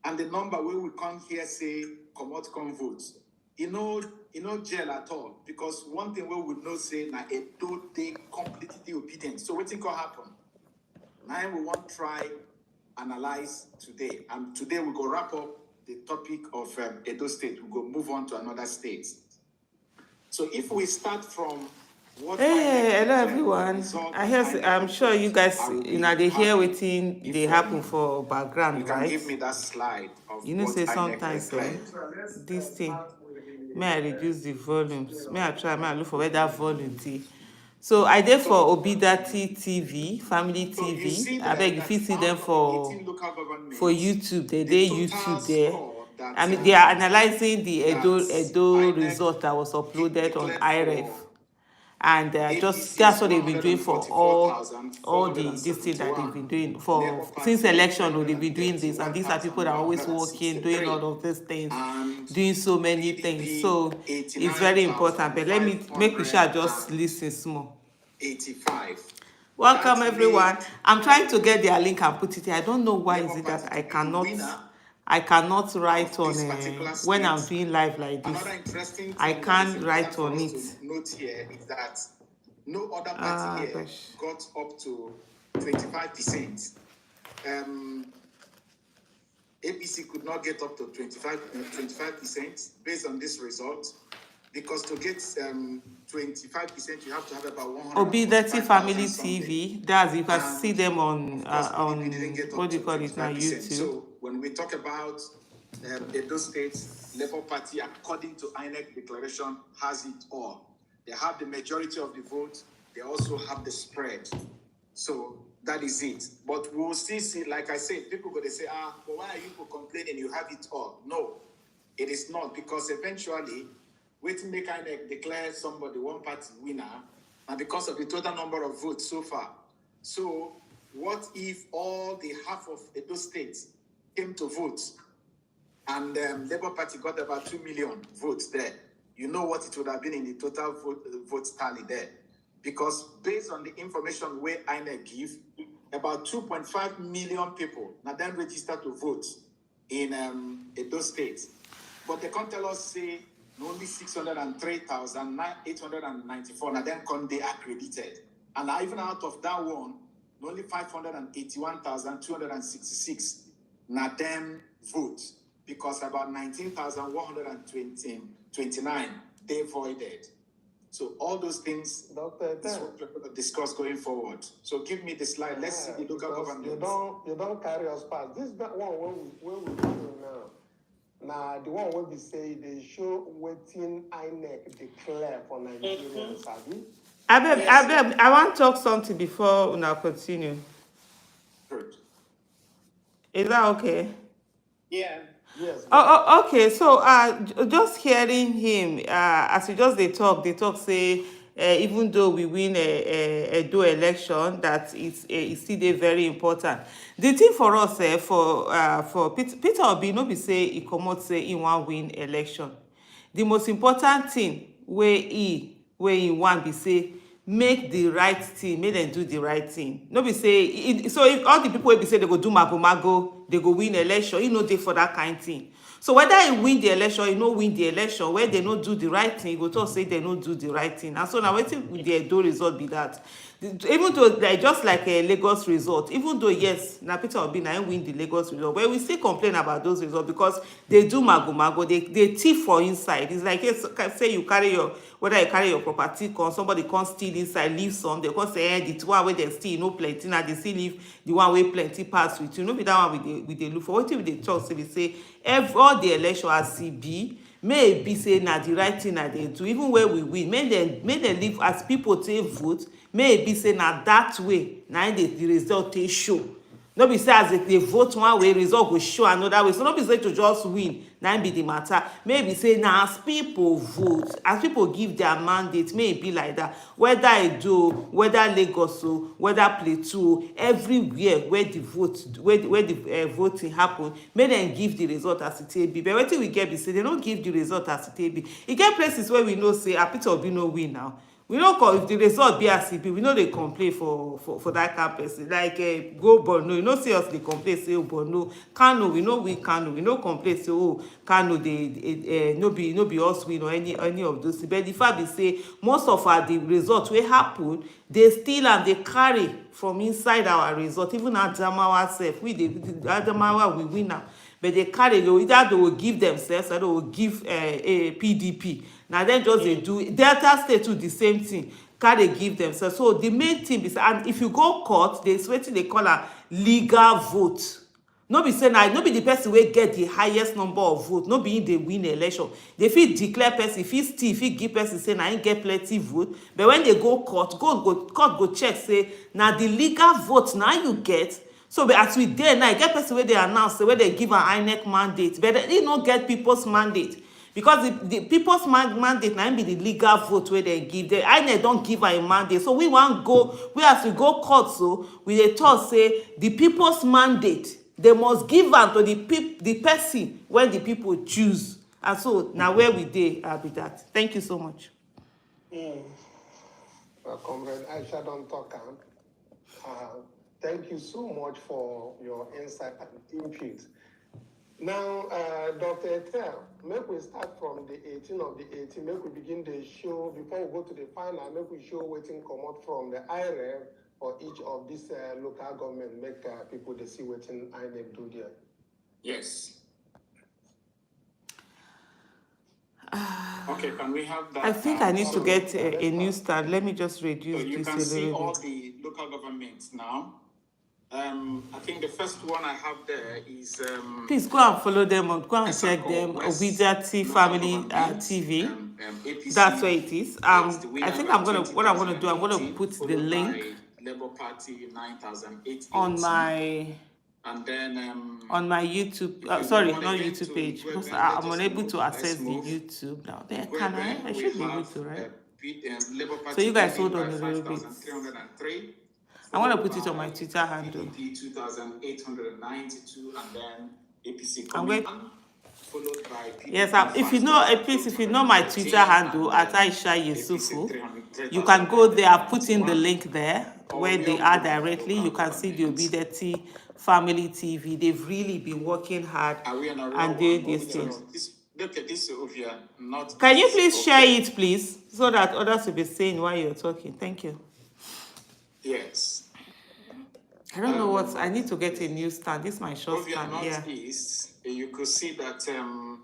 and the number where we come here say come votes. Jail at all, because one thing we would know say na Edo they completely obedient. So what can happen? Now we want try analyze today, and today we go wrap up the topic of Edo State. We go move on to another state. So if we start from what hello everyone. I'm sure you guys they hear wetin they happen for background, you can right? give me that slide of say sometimes this thing may I reduce the volumes, may I look for where that volume is. So I did for Obidatti TV, Family TV. I beg if you see them for YouTube, they YouTube there. I mean, they are analyzing the Edo result that was uploaded on IREV, and that's what they've been doing for all this thing that they've been doing for since election. They've been doing this, and these are people that are always working, doing all of these things, doing so many things. So it's very important. But let me make sure I just listen small. 85. Welcome everyone. I'm trying to get their link and put it here. I don't know why is it that I cannot write on when I'm doing live like this. I can't write on it. Note here is that no other party here got up to 25%. APC could not get up to 25% based on this result. Because to get 25%, you have to have about 100. Obidatti Family TV. That's you can see them on what do you call it now, YouTube. So when we talk about Edo State Labour Party, according to INEC declaration, has it all. They have the majority of the vote. They also have the spread. So that is it. But we'll still see, like I said, people go to say, but why are you complaining? You have it all. No, it is not, because eventually, waiting make INEC declare somebody one party winner, and because of the total number of votes so far. So what if all the half of Edo State came to vote, and Labour Party got about 2 million votes there? You know what it would have been in the total vote tally there. Because based on the information where INEC give, about 2.5 million people now then register to vote in Edo State. But they can't tell us, say, only 603,894 now then come they accredited. And even out of that one, only 581,266 now then vote, because about 19,129 they voided. So all those things this will discuss going forward. So give me the slide. Let's see the local government. You don't carry us past. This is that one where we do now. Now the one where we say they show waiting INEC declare for Nigerians. I want to talk something before we now continue. Good. Is that okay? Yeah. Yes. Okay. So just hearing him, as we just they talk say even though we win a do election, that it's still very important. The thing for us, for Peter Obi, no be say he come out say he want win election. The most important thing where he want be say make the right thing, make them do the right thing. No be say so if all the people will be say they go do mago, they go win election. You know they for that kind of thing. So whether he win the election, he no win the election, where they no do the right thing, he go talk say they no do the right thing. And so now waiting with the Edo result be that. Even though like just like a Lagos result, even though yes, now Peter Obi na win the Lagos result, but we still complain about those results because they do mago, they thief for inside. It's like say you carry your property, somebody can't steal inside, leave some, they can say the one where they steal no plenty, now they still leave the one where plenty pass with you. No be that one with the look for. What if they talk say we say all the election as CB may be say na the right thing that they do, even where we win, may they live as people take vote, may be say na that way na the result take show. No be say as they vote one way, result will show another way. So no be say to just win na be the matter. Maybe say na as people vote, as people give their mandate, may it be like that. Whether Edo, whether Lagos, whether Plateau, everywhere where the voting happen, may them give the result as it be. But wetin we get be say they don't give the result as it be. E get places where we know say Peter Obi no win now. We no call if the result be as e be, we no dey complain for that kind of person. Like go Borno, you no see us dey complain say Borno, Kano, we no win Kano, we no complain say Kano dey no be us win or any of those things. But the fact be say most of the result wey happen, dey steal and dey carry from inside our result. Even Adamawa sef, we dey Adamawa we win am, but they carry, either they will give themselves or they will give a PDP. Now then just they do Delta State too the same thing. Can they give themselves? So the main thing is, and if you go court, there's wetin they call a legal vote. No be say no be the person wey get the highest number of votes, no be im dey win election. They fit declare person, fit steal, fit give person say na im get plenty vote, but when they go court, court go check say na the legal vote na you get. So but as we dey now, e get person wey dey announce say wey dey give an INEC mandate, but e no get people's mandate, because the people's mandate na im be the legal vote wey dem give. The INEC don give am a mandate, so we wan go, as we go court, so we dey talk say the people's mandate, they must give am to the person wey the people choose. And so na where we dey be that. Thank you so much. Comrade Aisha don talk am. Thank you so much for your insight and input. Now, Dr. Etel, make we start from the 18 of the 18. Make we begin the show before we go to the final. Make we show wetin comot from the IREV for each of these local government. Make people they see wetin INEC do there. Yes. Okay, can we have that? I think I need to get a new stand. Let me just reduce so you this can a see little all bit. the local governments now. I think the first one I have there is Please go and follow them on. Go and Esako check them. West Obidatti Local Family Government, TV. APC. That's where it is. Yes, the winner I think by what I'm gonna do. I'm gonna 2018, put the followed link by Labour Party 9,880. on my And then YouTube. you Sorry, go on not again YouTube to page, Igwe because Ben, I'm let's unable move. to access Let's the move. YouTube now. There Igwe can I? Ben, I we should be able have to, right? Labour Party So you guys winning hold on by a little bit. 5,303. I want to followed put it on by my Twitter handle. PDP 2,892, and then APC I'm coming going. on, followed by PDP. Yes, if you know, please, if you know my Twitter handle at Aisha Yusufu, you can go there. I've put in the link there where they are directly. You can see the Obidatti Family TV. They've really been working hard and doing these things. Look at this over here. Not. Can you please share it, please, so that others will be saying while you're talking? Thank you. Yes. I don't know what I need to get a new stand. This is my short Over here, stand. Yeah. Northeast, you could see that Labour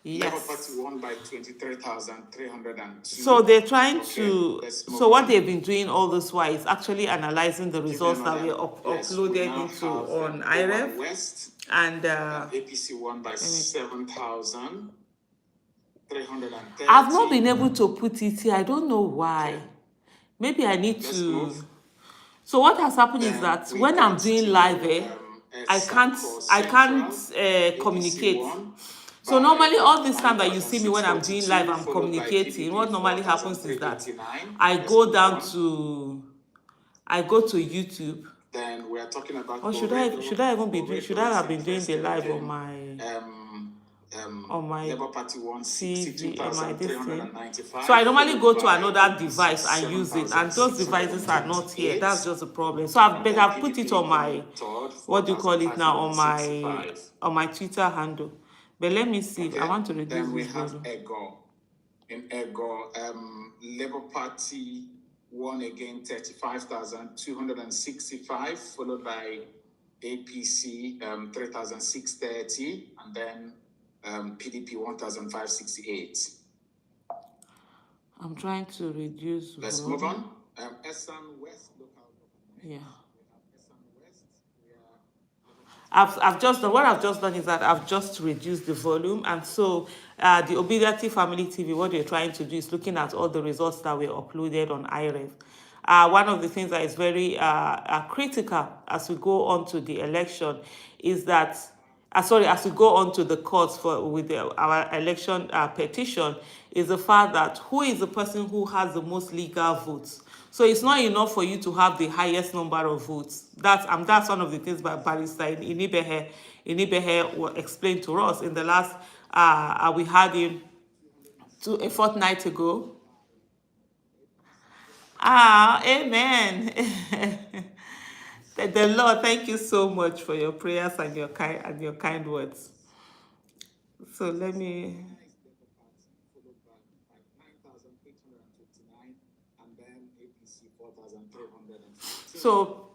Yes. Party won by 23,302. So they're trying Okay, to. let's move So what on. they've been doing all this while is actually analyzing the results that we Yes, we uploaded now into have, on Oman IREV, West. and APC won by 7,330. I've not been able to put it here. I don't know why. Okay. Maybe I need Let's to. move. So what has happened is Then that we when I'm got doing to, live, I can't Central, communicate. APC won So by normally all this time that you see me when I'm doing live, 1,642, I'm followed by communicating. PDP What normally happens is that 4,389. I Let's go move down on. to YouTube. Then we are talking about Or should I even be doing? Should I have been doing the live on my Labour Party won TV on my this thing? 62,395. So I normally go to followed by another device and use it, and those devices are not here. That's just the problem. So I've put it on my what do you call it now, on my Twitter handle. But let me see. Okay. I want to reduce Then we this have volume. Ego. In Ego, Labour Party won again 35,265, followed by APC 3,630, and then PDP 1,568. I'm trying to reduce. Let's move on. Esan West local government. Yeah. Esan West. I've just done what I've just done is that I've just reduced the volume, and so the Obidatti Family TV, what they're trying to do is looking at all the results that were uploaded on IREV. One of the things that is very critical as we go on to the election is that, as we go on to the courts with our election petition, is the fact that who is the person who has the most legal votes. So it's not enough for you to have the highest number of votes. That's one of the things by Barrister Inibehe explained to us in the last, we had him a fortnight ago. Amen. The Lord, thank you so much for your prayers and your kind words. So let me. Followed by 9,829, and then APC 4,315. So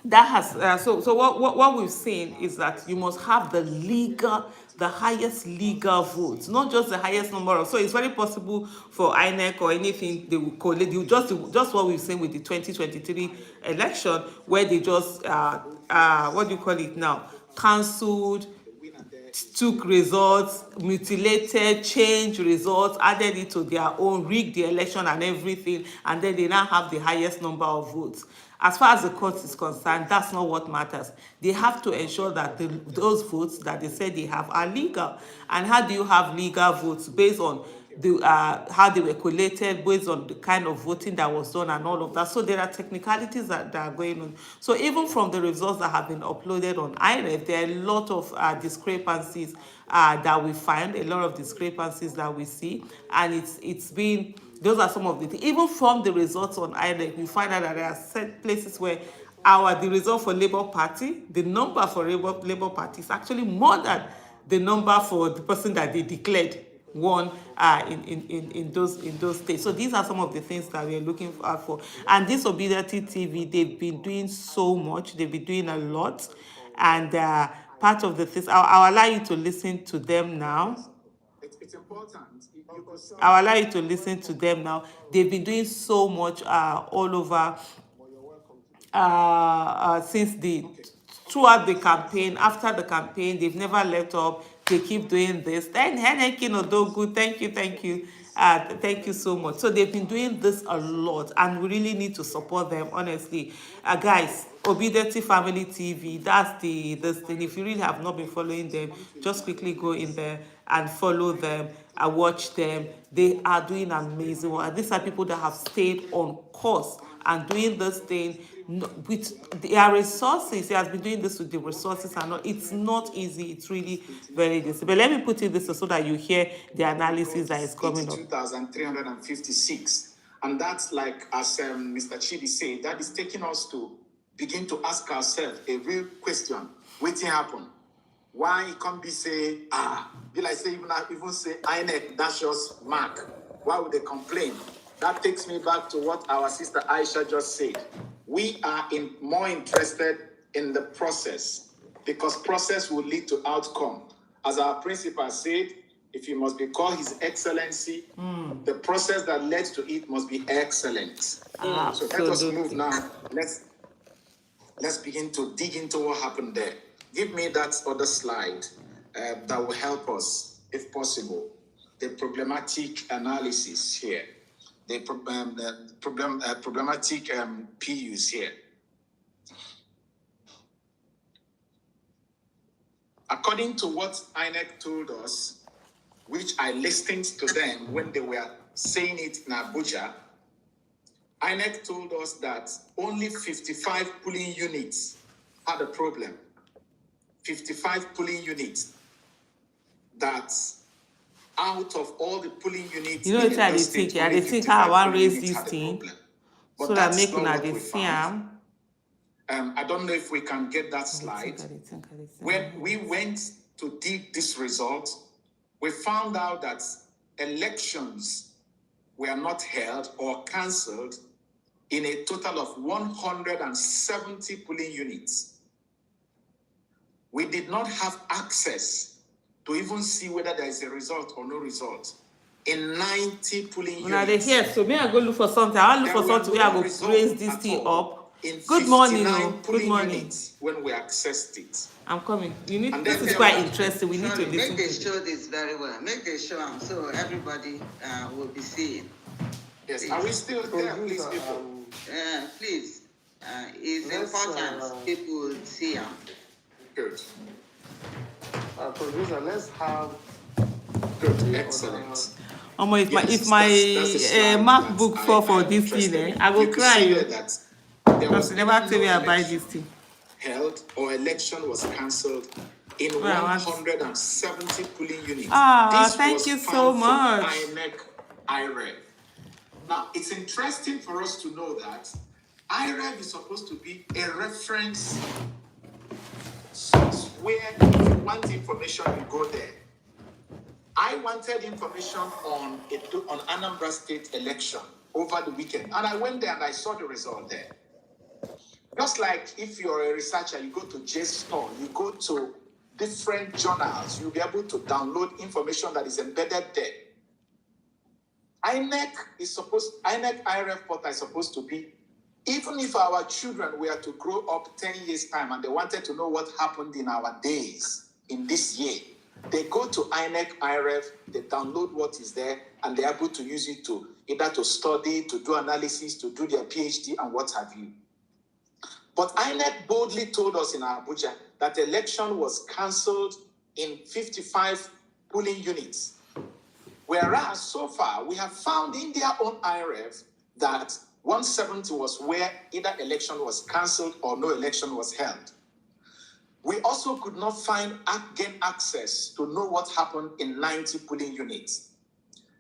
that has so what we've seen is that you must have the highest legal votes, not just the highest number of. So it's very possible for INEC or anything they will collate you just what we've seen with the 2023 election, where they just what do you call it now, cancelled, took results, mutilated, changed results, added it to their own, rigged the election and everything, and then they now have the highest number of votes. As far as the court is concerned, that's not what matters. They have to ensure that those votes that they said they have are legal. And how do you have legal votes? Based on how they were collated, based on the kind of voting that was done and all of that. So there are technicalities that are going on. So even from the results that have been uploaded on IREV, there are a lot of discrepancies that we find, a lot of discrepancies that we see, and it's been, those are some of the things. Even from the results on IREV, we find out that there are set places where the result for Labour Party, the number for Labour Party is actually more than the number for the person that they declared won in those states. So these are some of the things that we are looking out for. And this Obidatti TV, they've been doing so much. They've been doing a lot. And part of the things, I'll allow you to listen to them now. It's important. I'll allow you to listen to them now. They've been doing so much all over throughout the campaign, after the campaign. They've never let up. They keep doing this. Then Heneki Odogu, thank you. Thank you so much. So they've been doing this a lot, and we really need to support them, honestly. Guys, Obidatti Family TV, that's this thing. If you really have not been following them, just quickly go in there and follow them and watch them. They are doing amazing work. These are people that have stayed on course and doing this thing with their resources. He has been doing this with the resources, and it's not easy. It's really very easy. But let me put it this way so that you hear the analysis that is coming up. 2,356, and that's like, as Mr. Chidi said, that is taking us to begin to ask ourselves a real question: what happened? Why it can't be say be like say even say INEC that's just mark? Why would they complain? That takes me back to what our sister Aisha just said. We are more interested in the process, because process will lead to outcome. As our principal said, if you must be called His Excellency, the process that leads to it must be excellent. So let us move now. Let's begin to dig into what happened there. Give me that other slide that will help us, if possible, the problematic analysis here. The problematic PUs here. According to what INEC told us, which I listened to them when they were saying it in Abuja, INEC told us that only 55 polling units had a problem. 55 polling units. That's out of all the polling units. You know what I think? Yeah, they think how I want to raise this thing so that make una dey see am. I don't know if we can get that slide. When we went to dig this result, we found out that elections were not held or cancelled in a total of 170 polling units. We did not have access to even see whether there is a result or no result in 90 polling units. Now they here, so may I go look for something? I want to look for something where I go raise this thing up. Good morning, good morning. When we accessed it, I'm coming. You need. This is quite interesting. We need to listen. Make they show this very well. Make they show them so everybody will be seeing. Yes, please. Are we still there, please, people? Please. It's important people see them. Good. Producer, let's have. Good, excellent. If my MacBook fall for this thing, I will cry. Because never tell me I buy this thing. Held or election was cancelled in 170 polling units. Thank you so much. IREV. Now, it's interesting for us to know that IREV is supposed to be a reference source where if you want information, you go there. I wanted information on Anambra State election over the weekend, and I went there and I saw the result there. Just like if you're a researcher, you go to JSTOR, you go to different journals, you'll be able to download information that is embedded there. INEC IREV portal is supposed to be, even if our children were to grow up 10 years' time and they wanted to know what happened in our days in this year, they go to INEC IREV, they download what is there, and they're able to use it to either to study, to do analysis, to do their PhD, and what have you. But INEC boldly told us in Abuja that the election was cancelled in 55 polling units. Whereas so far, we have found in their own IREV that 170 was where either election was cancelled or no election was held. We also could not gain access to know what happened in 90 polling units.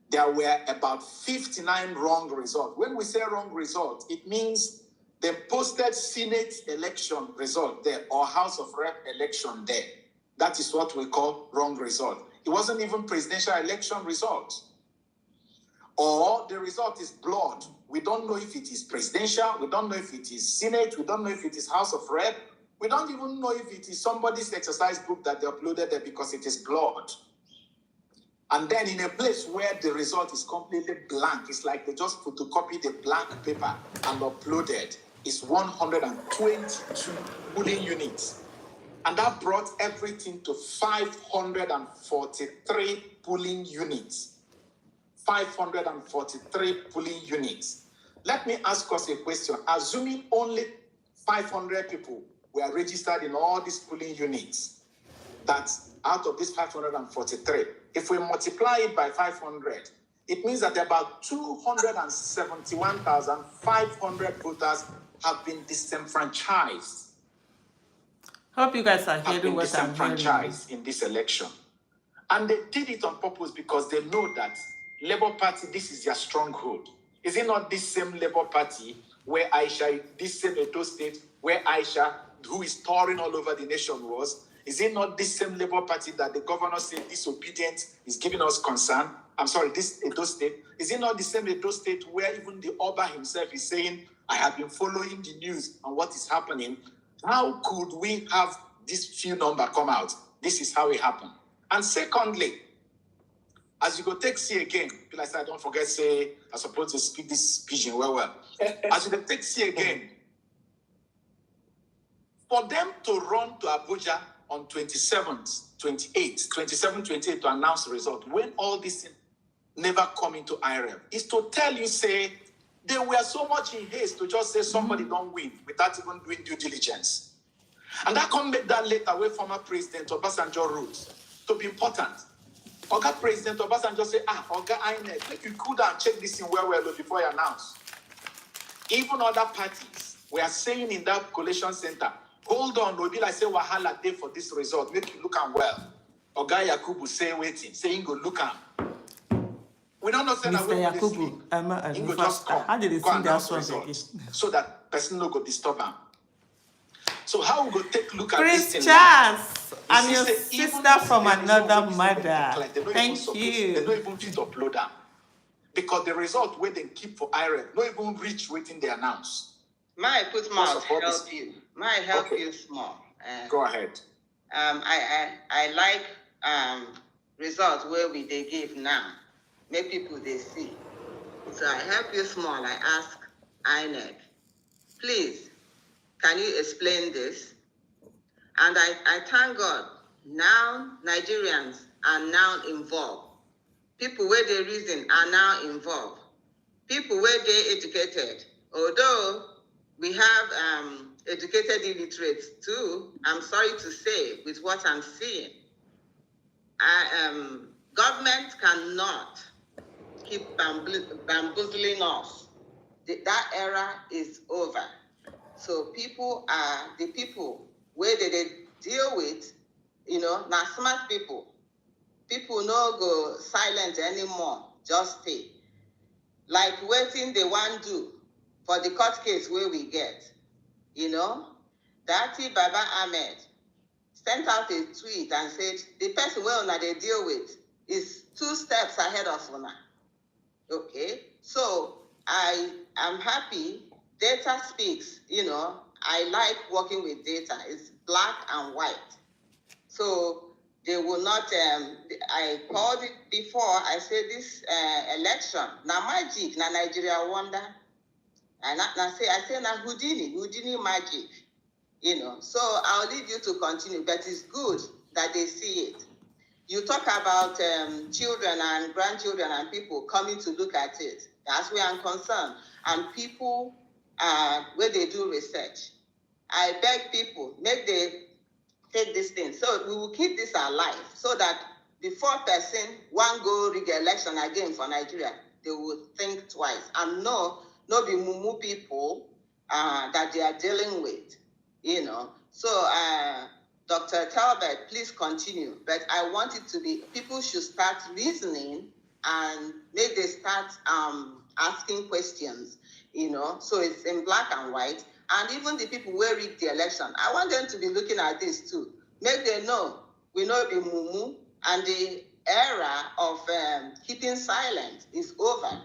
There were about 59 wrong results. When we say wrong result, it means they posted Senate election result there or House of Rep election there. That is what we call wrong result. It wasn't even presidential election result. Or the result is blurred. We don't know if it is presidential. We don't know if it is Senate. We don't know if it is House of Rep. We don't even know if it is somebody's exercise book that they uploaded there because it is blurred. And then in a place where the result is completely blank, it's like they just photocopied the blank paper and uploaded, is 122 polling units. And that brought everything to 543 polling units. 543 polling units. Let me ask us a question. Assuming only 500 people were registered in all these polling units, that's out of these 543, if we multiply it by 500, it means that about 271,500 voters have been disenfranchised. Hope you guys are hearing what I'm hearing. Disenfranchised in this election. And they did it on purpose because they know that Labour Party, this is their stronghold. Is it not this same Labour Party where Aisha, this same Edo State, where Aisha, who is touring all over the nation was? Is it not this same Labour Party that the governor said disobedience is giving us concern? I'm sorry, this Edo State. Is it not the same Edo State where even the Oba himself is saying, I have been following the news on what is happening? How could we have this few number come out? This is how it happened. And secondly, as you go take C again, people like say, don't forget, say, I'm supposed to speak this pidgin well. As you go take C again, for them to run to Abuja on 27th, 28th to announce the result, when all this never come into IREV, is to tell you, say, they were so much in haste to just say somebody don't win without even doing due diligence. And that can make that letter where former President Obasanjo wrote to be important. Oga President Obasanjo say, Oga INEC, make you cool down, check this in well before you announce. Even other parties were saying in that collation center, hold on, we'll be like say wahala day for this result, make you look am well. Oga Yakubu say waiting, saying go look am. We don't know say that Mr. Yakubu, how did they sing that song again? So that person no go disturb am. So how we go take a look at Prince this thing? Charles, I'm your say, sister from another mother. Thank you. They don't even fit upload them. Because the result where they keep for IREV, not even reach waiting they announce. May I put mouth help you? May I help you small? Go ahead. I like results where they give now. Make people they see. So I help you small. I ask INEC, please, can you explain this? And I thank God, now Nigerians are now involved. People where they reason are now involved. People where they educated, although we have educated illiterates too, I'm sorry to say, with what I'm seeing. Government cannot keep bamboozling us. That era is over. So people are the people where they deal with, now smart people. People no go silent anymore, just stay. like wetin they want do for the court case where we get, Dati Baba Ahmed sent out a tweet and said the person wey una dey deal with is 2 steps ahead of una. Okay, so I am happy. Data speaks, I like working with data. It's black and white. So they will not, I called it before, I said this election, na magic, na Nigeria wonder. And I say na Houdini magic, So I'll leave you to continue, but it's good that they see it. You talk about children and grandchildren and people coming to look at it. That's where I'm concerned. And people, where they do research, I beg people, make they take this thing. So we will keep this alive so that before person one go rig election again for Nigeria, they will think twice and no be mumu people that they are dealing with, So Dr. Talbot, please continue. But I want it to be, people should start reasoning and maybe they start asking questions, So it's in black and white. And even the people who rig the election, I want them to be looking at this too. Make them know, we know the mumu, and the era of keeping silent is over.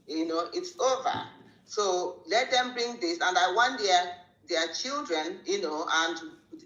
It's over. So let them bring this, and I want their children, and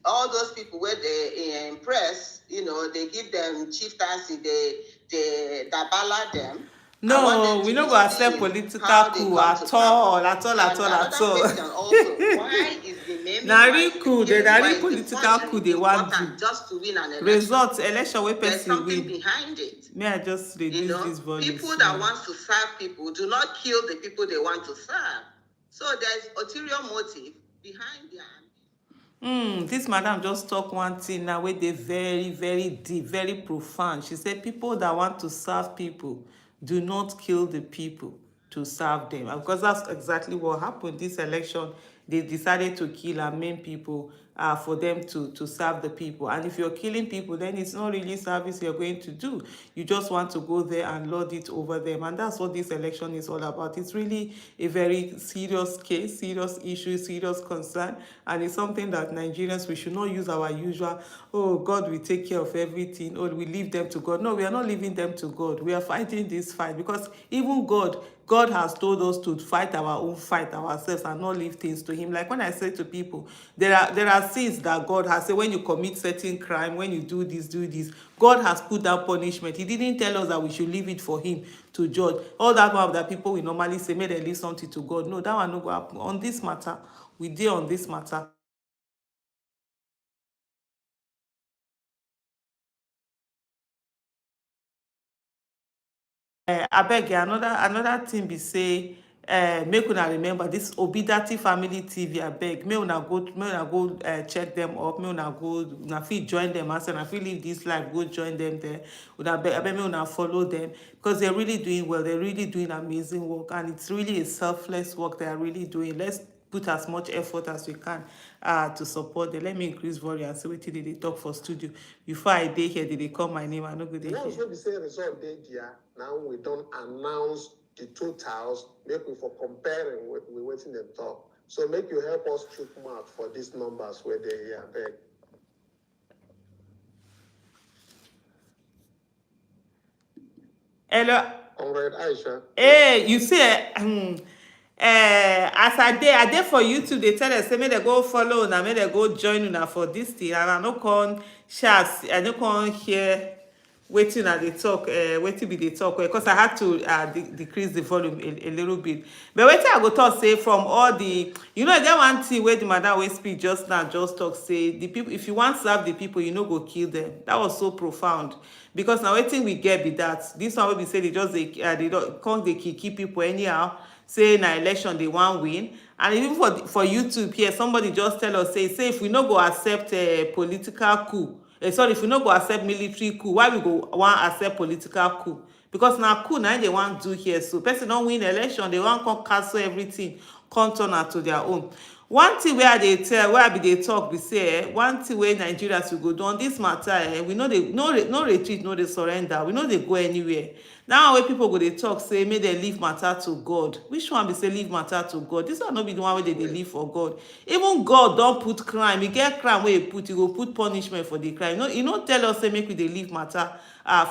all those people where they impress, they give them chieftaincy, they dabala them. No, we not go accept political coup at all. Another question also, why is the name Nari coup, the Nari political coup they want to just to win an election? Results, election where There's person something win. behind it. May I just reduce this volume? People that want to serve people do not kill the people they want to serve. So there's ulterior motive behind their This madam just talk one thing now where they very, very deep, very profound. She said people that want to serve people do not kill the people to serve them. And because that's exactly what happened this election. They decided to kill and maim people for them to serve the people. And if you're killing people, then it's not really service you're going to do. You just want to go there and lord it over them. And that's what this election is all about. It's really a very serious case, serious issue, serious concern. And it's something that Nigerians, we should not use our usual, oh, God will take care of everything, or we leave them to God. No, we are not leaving them to God. We are fighting this fight because even God has told us to fight our own fight ourselves and not leave things to him. Like when I say to people, there are sins that God has said, when you commit certain crime, when you do this, God has put down punishment. He didn't tell us that we should leave it for him to judge. All that one that people will normally say, may they leave something to God. No, that one no go happen. On this matter, we deal on this matter. Abeg, another thing be say, make una remember this Obidatti family TV. Abeg, make una go check them up. Make una fit join them. As una fit leave this life, go join them there. Abeg, make una follow them because they're really doing well. They're really doing amazing work, and it's really a selfless work they are really doing. Let's put as much effort as we can to support them. Let me increase volume and see wetin they talk for studio. Before I dey here, they call my name. I no go dey Now, here. so we say result dey there. Now we don't announce the totals. Make we for comparing with waiting them talk. So make you help us chook mouth for these numbers where they here. Beg. Hello. Comrade Aisha. Hey, you see, as I dey for YouTube, they tell us say make they go follow una, make they go join una for this thing, and I no come share, I no come hear wetin una dey talk, wetin be dey talk, because I had to decrease the volume a little bit. But wetin I go talk say from all the, you know, that one thing where the madam wey speak just now just talk say the people, if you want serve the people, you no go kill them. That was so profound. Because now wetin we get be that this one wey be say they just they don't dey kill people anyhow, say na election they wan win. And even for YouTube here, somebody just tell us say if we no go accept a political coup, sorry, if we no go accept military coup, why we go wan accept political coup? Because na coup na they want do here. So person don't win election, they want come cancel everything, come turn am to their own. one thing where they tell, where they talk, we say, one thing where Nigerians will go do on this matter, we know they no retreat, no they surrender, we know they go anywhere. Now where people go they talk, say, may they leave matter to God. Which one be say leave matter to God? This one not be the one where they leave for God. Even God don't put crime. You get crime where you go put punishment for the crime. You know tell us say make we they leave matter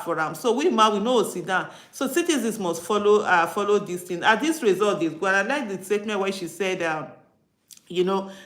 for them. So we know sit down. So citizens must follow this thing. At this result is good. I like the statement where she said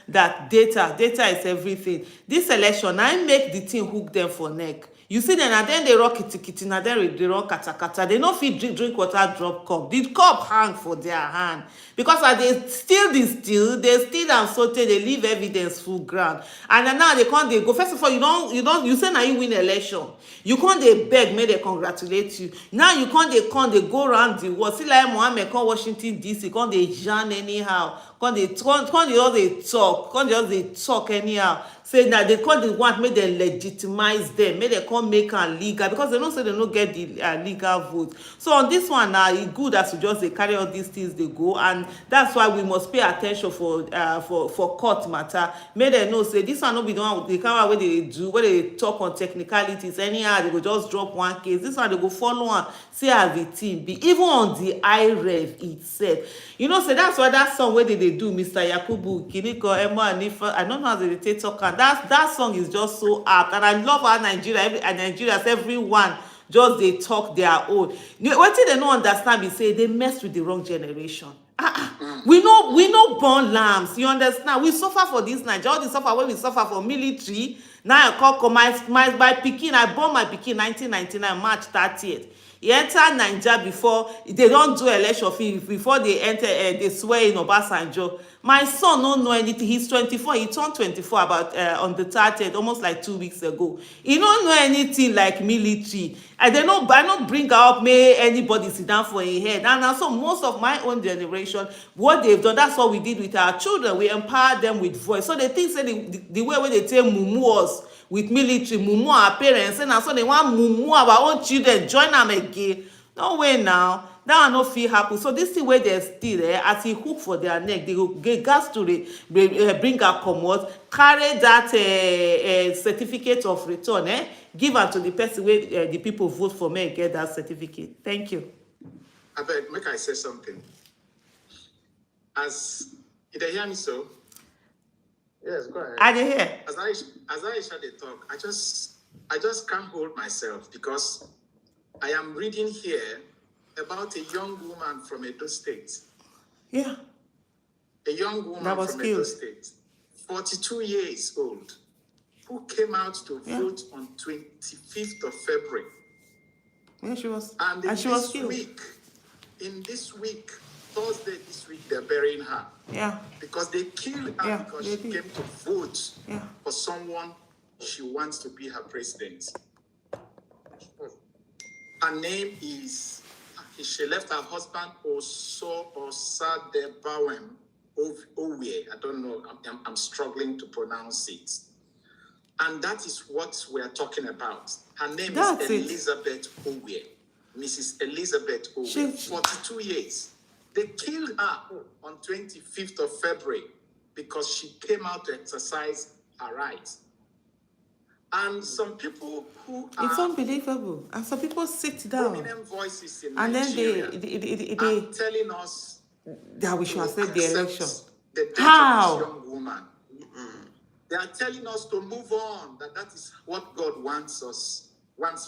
that data is everything. This election I make the thing hook them for neck. You see them and then they rock kitty, na then they rock kata. They no fit drink water drop cup. The cup hang for their hand because as they steal they steal and so they leave evidence full ground. And then now they can't they go. First of all, you say now you win election. You can't they beg may they congratulate you. Now you can't they go around the world. See like Mohammed come Washington DC, can't they yarn anyhow. Can't they just they talk anyhow. Say that they call the want make them legitimize them, make them come make am legal because they know say they no get the legal vote. So on this one now, e good as to just they carry all these things they go, and that's why we must pay attention for court matter. Make them know say this one no be the one the kind of way they do, where they talk on technicalities anyhow. They go just drop one case. This one they go follow on, see as the team be even on the IREV itself. Say that's why that song where they do Mr. Yakubu Kiniko Emma and Ifa. I don't know how they talk. That song is just so apt, and I love how Nigerians, everyone just they talk their own. What they don't understand be say they mess with the wrong generation. We know born lambs. You understand? We suffer for this Nigeria. All the suffer when we suffer for military. Now I call my pikin. I born my pikin 1999 March 30th. He entered Nigeria before they don't do election before they enter. They swear in Obasanjo. My son don't know anything. He's 24. He turned 24 about on the 30th, almost like 2 weeks ago. He don't know anything like military. I don't bring up may anybody sit down for a head. And also most of my own generation, what they've done, that's what we did with our children. We empowered them with voice. So they think say the way where they say mumu us with military, mumu our parents, and so they want mumu our own children join them again. No way now. That one no fit happen. So this thing where they still as he hook for their neck, they go get gas to bring her comot, carry that certificate of return, give am to the person where the people vote for me and get that certificate. Thank you. I beg, make I say something. Did they hear me so? Yes, go ahead. I dey hear. As Aisha they talk, I just can't hold myself because I am reading here about a young woman from Edo State. Yeah. A young woman from Edo State, 42 years old, who came out to vote on 25th of February. Yeah, she was. And she was killed. In this week, Thursday this week, they're burying her. Yeah. Because they killed her because she came to vote for someone she wants to be her president. Her name is, she left her husband Osadebawem Owie. I don't know, I'm struggling to pronounce it. And that is what we're talking about. Her name is Elizabeth Owie. Mrs. Elizabeth Owie, 42 years. They killed her on 25th of February because she came out to exercise her rights. And some people who are... It's unbelievable. And some people sit down. Prominent voices in and Nigeria then they are telling us that we should accept the election. The death How? of this young woman. They are telling us to move on, that is what God wants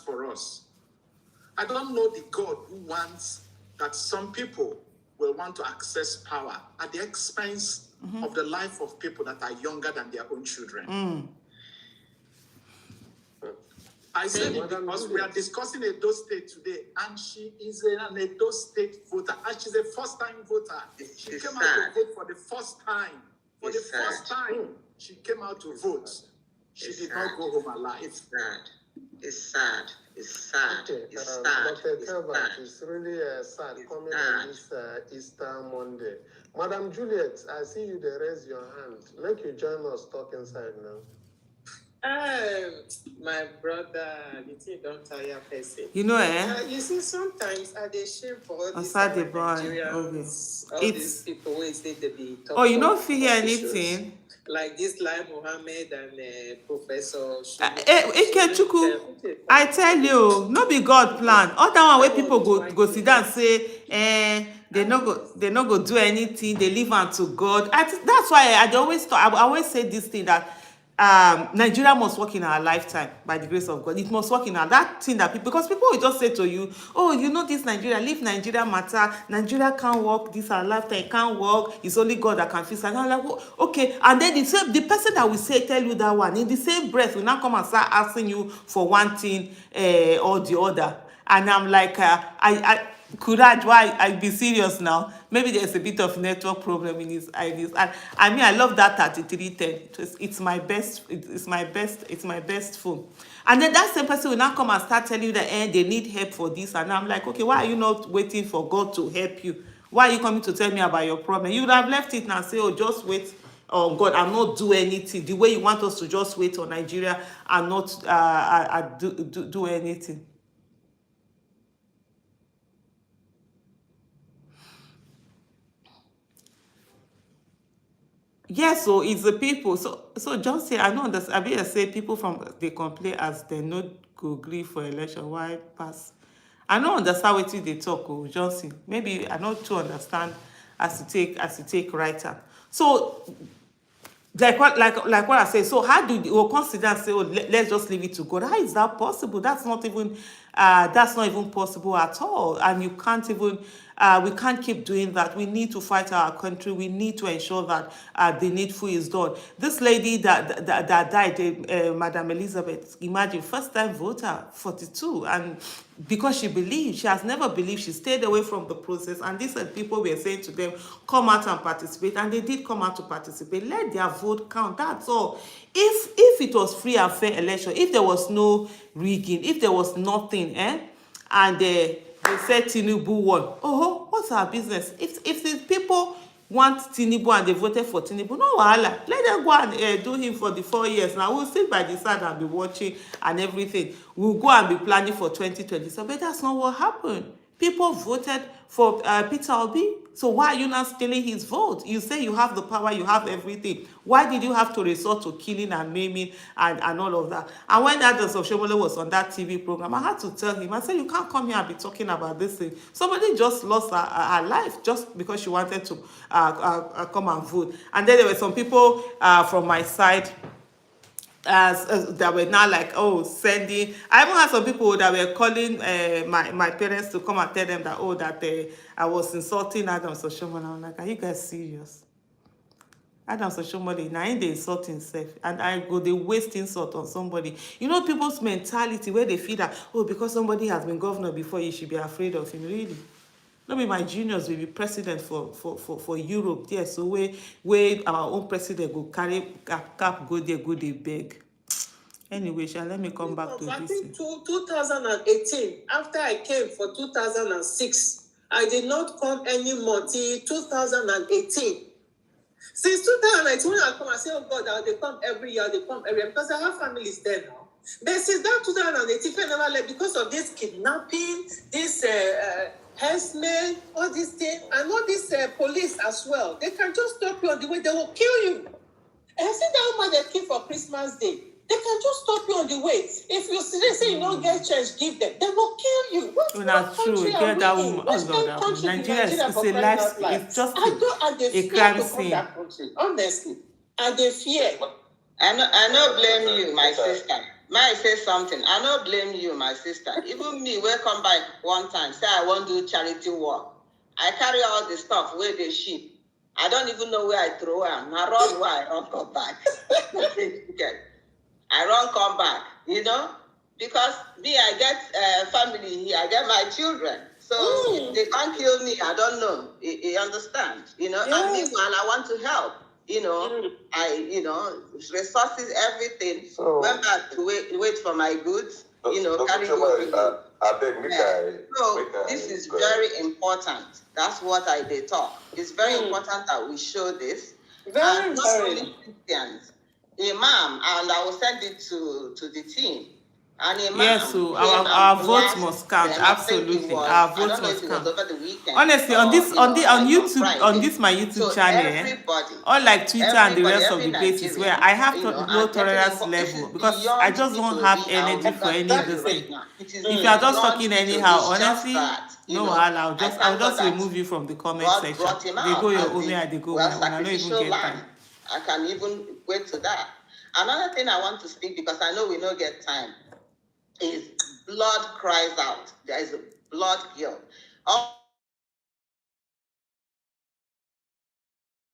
for us. I don't know the God who wants that some people will want to access power at the expense of the life of people that are younger than their own children. I said it because we are discussing Edo State today, and she is an Edo State voter, and she's a first-time voter. She came out to vote for the first time. For the first time, she came out to vote. She did not go home alive. It's sad. It's sad. It's sad. Okay, it's sad. Dr. Telbert, it's really sad coming on this Easter Monday. Madam Juliet, I see you there. Raise your hand. Make you join us talk inside now. My brother, the thing don't tire person. You know, You see, sometimes I dey shame for all these Outside the our boy, Nigerians, all It's- these people who say they be top Oh, you top don't feel hear officials. anything? Like this Lai Mohammed and Professor Ikechukwu, I tell you, no be God plan. All that one where people go sit down say, they no go do anything. They leave am to God. That's why I always thought, I always say this thing that Nigeria must work in our lifetime by the grace of God. It must work in our that thing that people, because people will just say to you, oh, you know this Nigeria, leave Nigeria matter. Nigeria can't work. This our lifetime, it can't work. It's only God that can fix it. And I'm like, well, okay. And then the person that will say tell you that one in the same breath will now come and start asking you for one thing or the other. And I'm like, Courage, why I be serious now? Maybe there's a bit of network problem in his ideas. And I mean, I love that 3310. It's my best. It's my best. It's my best phone. And then that same person will now come and start telling you that they need help for this. And I'm like, okay, why are you not waiting for God to help you? Why are you coming to tell me about your problem? You would have left it and say, oh, just wait on God and not do anything. The way you want us to just wait on Nigeria and not do anything. Yes, so it's the people. So just say I don't understand. I mean, I say people from they complain as they not go agree for election. Why pass? I don't understand what they talk. Oh, Johnson. Maybe I not to understand as to take writer. So like what I say. So how do we'll consider and say, oh, let's just leave it to God? How is that possible? That's not even possible at all. And you can't even we can't keep doing that. We need to fight our country. We need to ensure that the needful is done. This lady that died, Madam Elizabeth, imagine, first time voter, 42, and because she has never believed, she stayed away from the process, and these people were saying to them, come out and participate, and they did come out to participate. Let their vote count, that's all. If it was free and fair election, if there was no rigging, if there was nothing, and they said Tinubu won, oh, what's our business? If the people want Tinubu and they voted for Tinubu, no wahala, let them go and do him for the 4 years. Now we'll sit by the side and be watching and everything. We'll go and be planning for 2027, but that's not what happened. People voted for Peter Obi. So why are you not stealing his vote? You say you have the power, you have everything. Why did you have to resort to killing and maiming and all of that? And when that Oshomole was on that TV program, I had to tell him, I said, you can't come here and be talking about this thing. Somebody just lost her life just because she wanted to come and vote. And then there were some people from my side as that were now like, oh, sending. I even had some people that were calling my parents to come and tell them that, oh, that I was insulting Adams Oshomole. I'm like, are you guys serious? Adams Oshomole, now they insult himself, and I go they waste insult on somebody. You know people's mentality where they feel that, oh, because somebody has been governor before, you should be afraid of him. Really? No be my juniors will be president for Europe there. So where our own president go carry cap go there, go they beg. Anyway, let me come back to I this. think 2018, after I came for 2006, I did not come anymore till 2018. Since 2019, when I come, I say, oh God, they come every year, because I have families there now. But since that 2018, I never left because of this kidnapping, this herdsmen, all these things, and all these police as well. They can just stop you on the way, they will kill you. And I see that woman they kill for Christmas Day. They can just stop you on the way. If you say you don't get change, give them. They will kill you. What true. Get that woman. Oh Lord, Nigeria is a life. It's just a crime scene. Honestly, and they fear. I no blame you, my sister. May I say something? I no blame you, my sister. Even me, we come back one time, say I want to do charity work. I carry all the stuff where they ship. I don't even know where I throw them. I run where I run come back. I run come back, because me, I get family here, I get my children. So if they can't kill me, I don't know. You understand? And meanwhile, I want to help. I, resources, everything. So, went back to wait for my goods, carry over. So this is very important. That's what I did talk. It's very important that we show this. Not only Christians, imam, and I will send it to the team. An imam Yes, so came our and votes blessed must count. them. I think it Absolutely, was, our I votes don't know if must it was count. over the weekend Honestly, on or, this, on the, on like on YouTube, on Friday. this my YouTube So channel, everybody, unlike Twitter and the rest of every the places where Nigerian, I have low are getting tolerance involved. This is level because I beyond just don't have P2B. I will energy make for that any of clear those right things. now. It is If you are just beyond talking P2B. anyhow, It's just honestly, that, no wahala. I I'll thank God just that remove you from the comment God section. brought him They go out your as own way, the, I they go well, my own. I don't even sacrificial get lamb. time. I can even equate to that. Another thing I want to speak, because I know we don't get time, is blood cries out. There is a blood guilt. All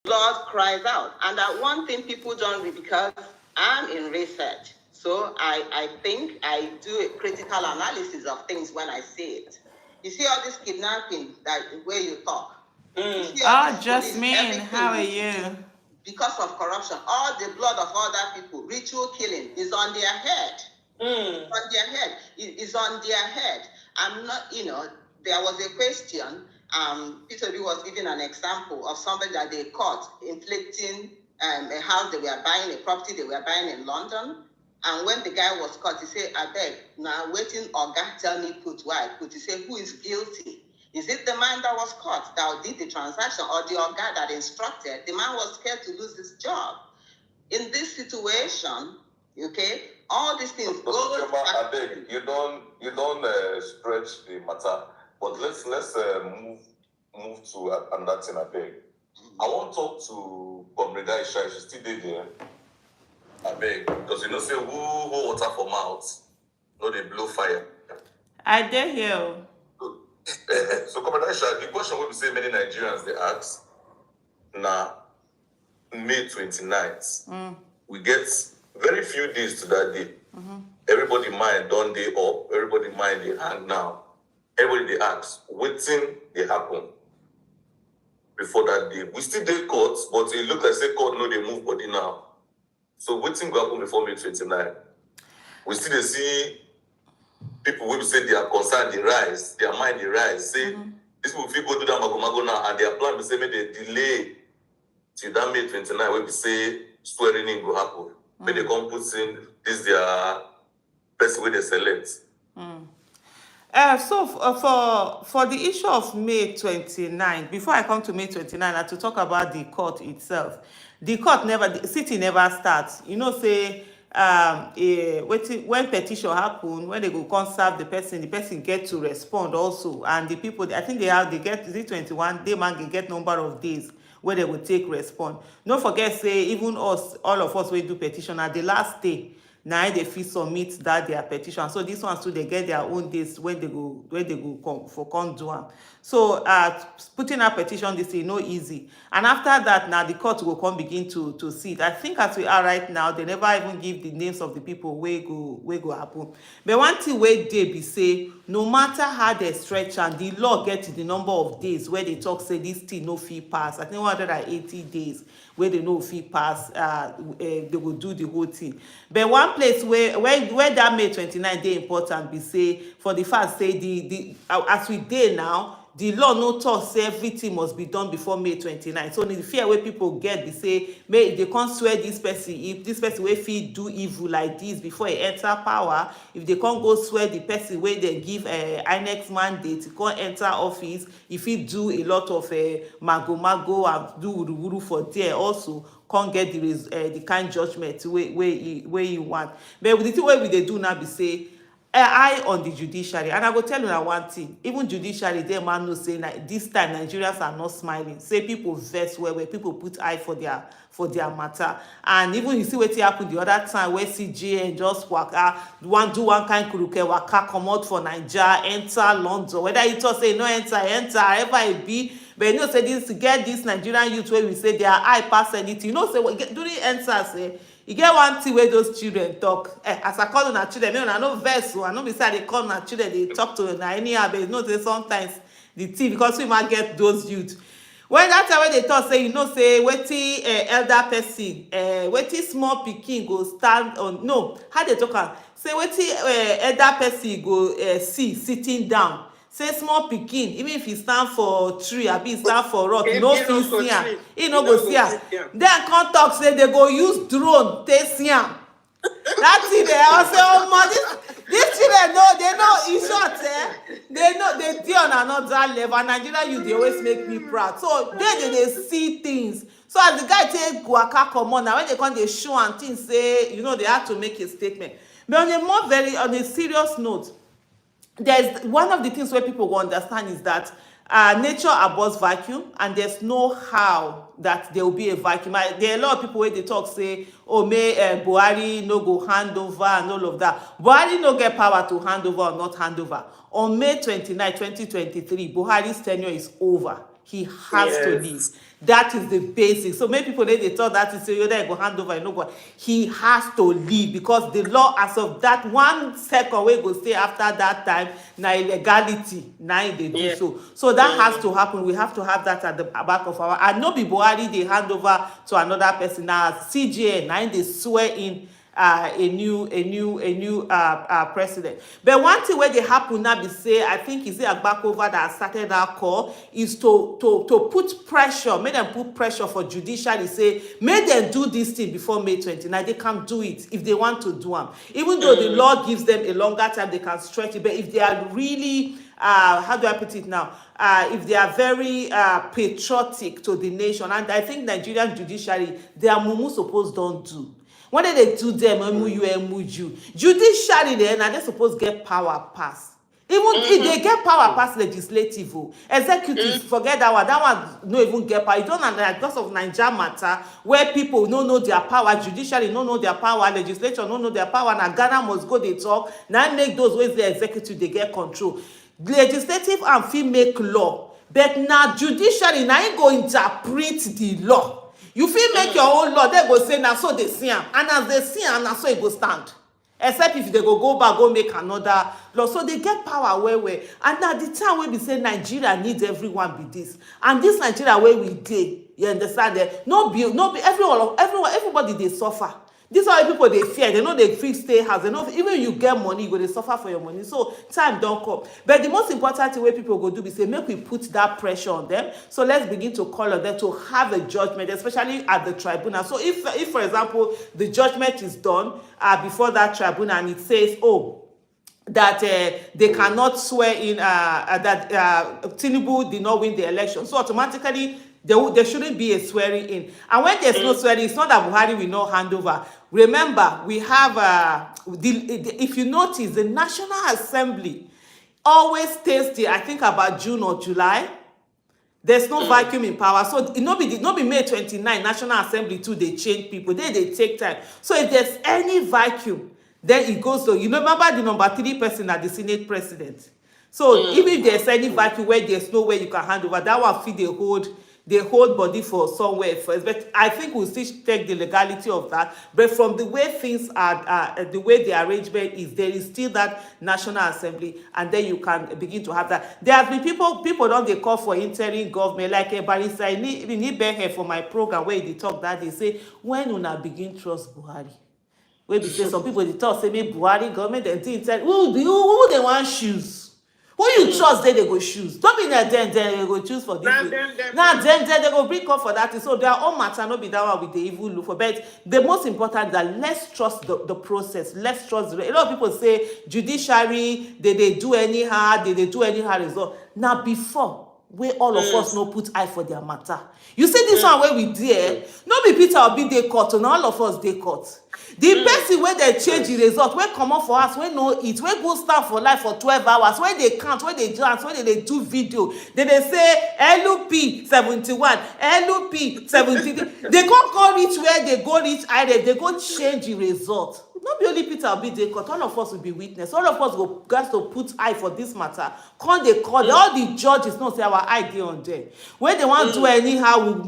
blood cries out. And that one thing people don't read, because I'm in research. So I think I do a critical analysis of things when I see it. You see all this kidnapping, that where you talk. You see all this police, Jasmine, how are everything, you? because of corruption, all the blood of other people, ritual killing is on their head. On their head. It is on their head. I'm not, there was a question, Peter B was giving an example of somebody that they caught inflicting a house they were buying, a property they were buying in London. And when the guy was caught, he said, I beg, now waiting, Oga, tell me put why. Put, he said, who is guilty? Is it the man that was caught that did the transaction, or the Oga that instructed? The man was scared to lose his job. In this situation, okay, all these things go. I beg you don't stretch the matter, but let's move to another thing. I beg. I want to talk to Comrade Aisha. She's still there. I beg, because say who water for mouth, no they blow fire. I dare hear. So Comrade Aisha, the question we say many Nigerians they ask now. May 29th, we get very few days to that day. Everybody mind don't day up, everybody mind they hang now. Everybody they ask, waiting they happen before that day. We still day court, but it look like say court no they move body now. So waiting will happen before May 29th. We still they see people will say they are concerned, they rise, their mind they rise. Say these people go do that mago now, and their plan be say maybe they delay till that May 29, where we say swearing in will happen. When they come put in this their best way they select. So for the issue of May 29, before I come to May 29, and to talk about the court itself, the city never starts. Say when petition happen, when they go come serve the person get to respond also, and the people, I think they get, is it 21, they man get number of days where they will take respond. No forget say even us, all of us, we do petition at the last day. Now they fit submit that their petition. So this ones too, they get their own days when they go come do am. So putting a petition this is no easy. And after that, now the court will come begin to see it. I think as we are right now, they never even give the names of the people wey go happen. But one thing wey dey be say, no matter how they stretch and the law get the number of days where they talk say this thing no fit pass. I think 180 days where they no fit pass, they will do the whole thing. But one place where that May 29 dey important be say, for the fact say the as we dey now, the law no talk say everything must be done before May 29. So the fear wey people get be say, may they can't swear this person, if this person wey fit do evil like this before he enter power, if they can't go swear the person wey they give INEC mandate to come enter office, if he do a lot of mago and do wuru for there also, can't get the kind judgment wey he want. But with the thing wey we dey do now be say, eye on the judiciary, and I go tell you na one thing, even judiciary dem man know say this time Nigerians are not smiling, say people vex well, people put eye for their matter. And even you see wetin happen the other time wey CJN just waka do one kind kuruke waka comot for Naija, enter London, whether you talk say no enter ever e be, but you know say this Nigerian youth wey we say their eye pass anything, say during enter say e get one thing wey those children talk, as I call una children, make una no vex o, I no be say I dey call una children dey talk to una anyhow, but you know say sometimes the thing, because we might get those youth when that time wey they talk say, say wetin elder person, wetin small pikin go stand on, no, how they talk am, say wetin elder person go see sitting down, say small pikin, even if he stand for tree abi he stand for rock, He you no no fit go see am, see. he no go see am. Then come talk say they go use drone take see am. That thing dey I say omo this children know, they know in short they know they dey on another level, and Nigeria youth dey always make me proud. So they see things. So as the guy take waka comot na when they come dey show am things say they have to make a statement. But on a serious note, there's one of the things where people will understand is that nature abhors vacuum, and there's no how that there will be a vacuum. There are a lot of people where they talk say, oh, may Buhari no go hand over and all of that. Buhari no get power to hand over or not hand over. On May 29, 2023, Buhari's tenure is over. He has to leave. That is the basic. So many people they thought that is say go hand over, but he has to leave, because the law as of that 1 second we go stay after that time na illegality na they do so. So that has to happen. We have to have that at the back of our. And no be Buhari they hand over to another person. Now CJN na they swear in a new president. But one thing where they happen now be say, I think is it Agbakova that started that call, is to put pressure, make them put pressure for judiciary, say make them do this thing before May 29. They can do it if they want to do them. Even though the law gives them a longer time, they can stretch it. But if they are really how do I put it now? If they are very patriotic to the nation, and I think Nigerian judiciary, their mumu suppose don't do. When they do them, judiciary then, and they supposed get power pass. Even if they get power pass legislative, executive, forget that one no even get power. You don't understand, because of Niger matter, where people don't know their power, judiciary don't know their power, legislation don't know their power, and Ghana must go they talk. Now make those ways the executive they get control. Legislative and fee make law, but now judiciary now you go interpret the law. You fit make your own law, they go say na so they see am, and as they see am na so e go stand, except if they go back go make another law. So they get power well, and na the time wey be say Nigeria needs everyone be this, and this Nigeria where we dey, you understand, no be everybody dey suffer. This why people they fear. They know they feel stay house. They know even you get money, you go they suffer for your money. So time don't come. But the most important thing where people go do is say make we put that pressure on them. So let's begin to call on them to have a judgment, especially at the tribunal. So if for example the judgment is done before that tribunal and it says, oh, that they cannot swear in that Tinubu did not win the election, so automatically there shouldn't be a swearing in. And when there's no swearing, it's not that Buhari will not hand over. Remember, we have if you notice, the National Assembly always stays there, I think about June or July. There's no vacuum in power. So it not be May 29 National Assembly too, they change people. They take time. So if there's any vacuum, then it goes to, remember the number 3 person at the Senate president. So even if there's any vacuum where there's no way you can hand over, that one feel they hold body for somewhere first. But I think we'll still take the legality of that. But from the way things are, the way the arrangement is, there is still that National Assembly, and then you can begin to have that. There have been people don't they call for interim government, like a barrister. I need here for my program where they talk that they say, when una begin trust Buhari. Where we say some people they talk say maybe Buhari government and things who they want shoes. Who you trust they go choose. Don't be there then they go choose for this. Now then they go bring up for that. So their own matter not be that one with the evil look for. But the most important that let's trust the process. Let's trust a lot of people say judiciary, they do anyhow, they do anyhow result. Now before where all of us no put eye for their matter. You see this one where we dare, no be Peter Obi dey court, and all of us dey court. The person where they change the result, where come up for us, where no eat, where go stand for life for 12 hours, where they count, where they dance, where they do video, then they say LUP 71, LUP 73. They can't go reach where they go reach IREV, they go change the result. Not be only Peter Obi dey court, all of us will be witness. All of us go got to put eye for this matter. Can't they call all the judges? No, say our eye dey on there. When they want to do anyhow,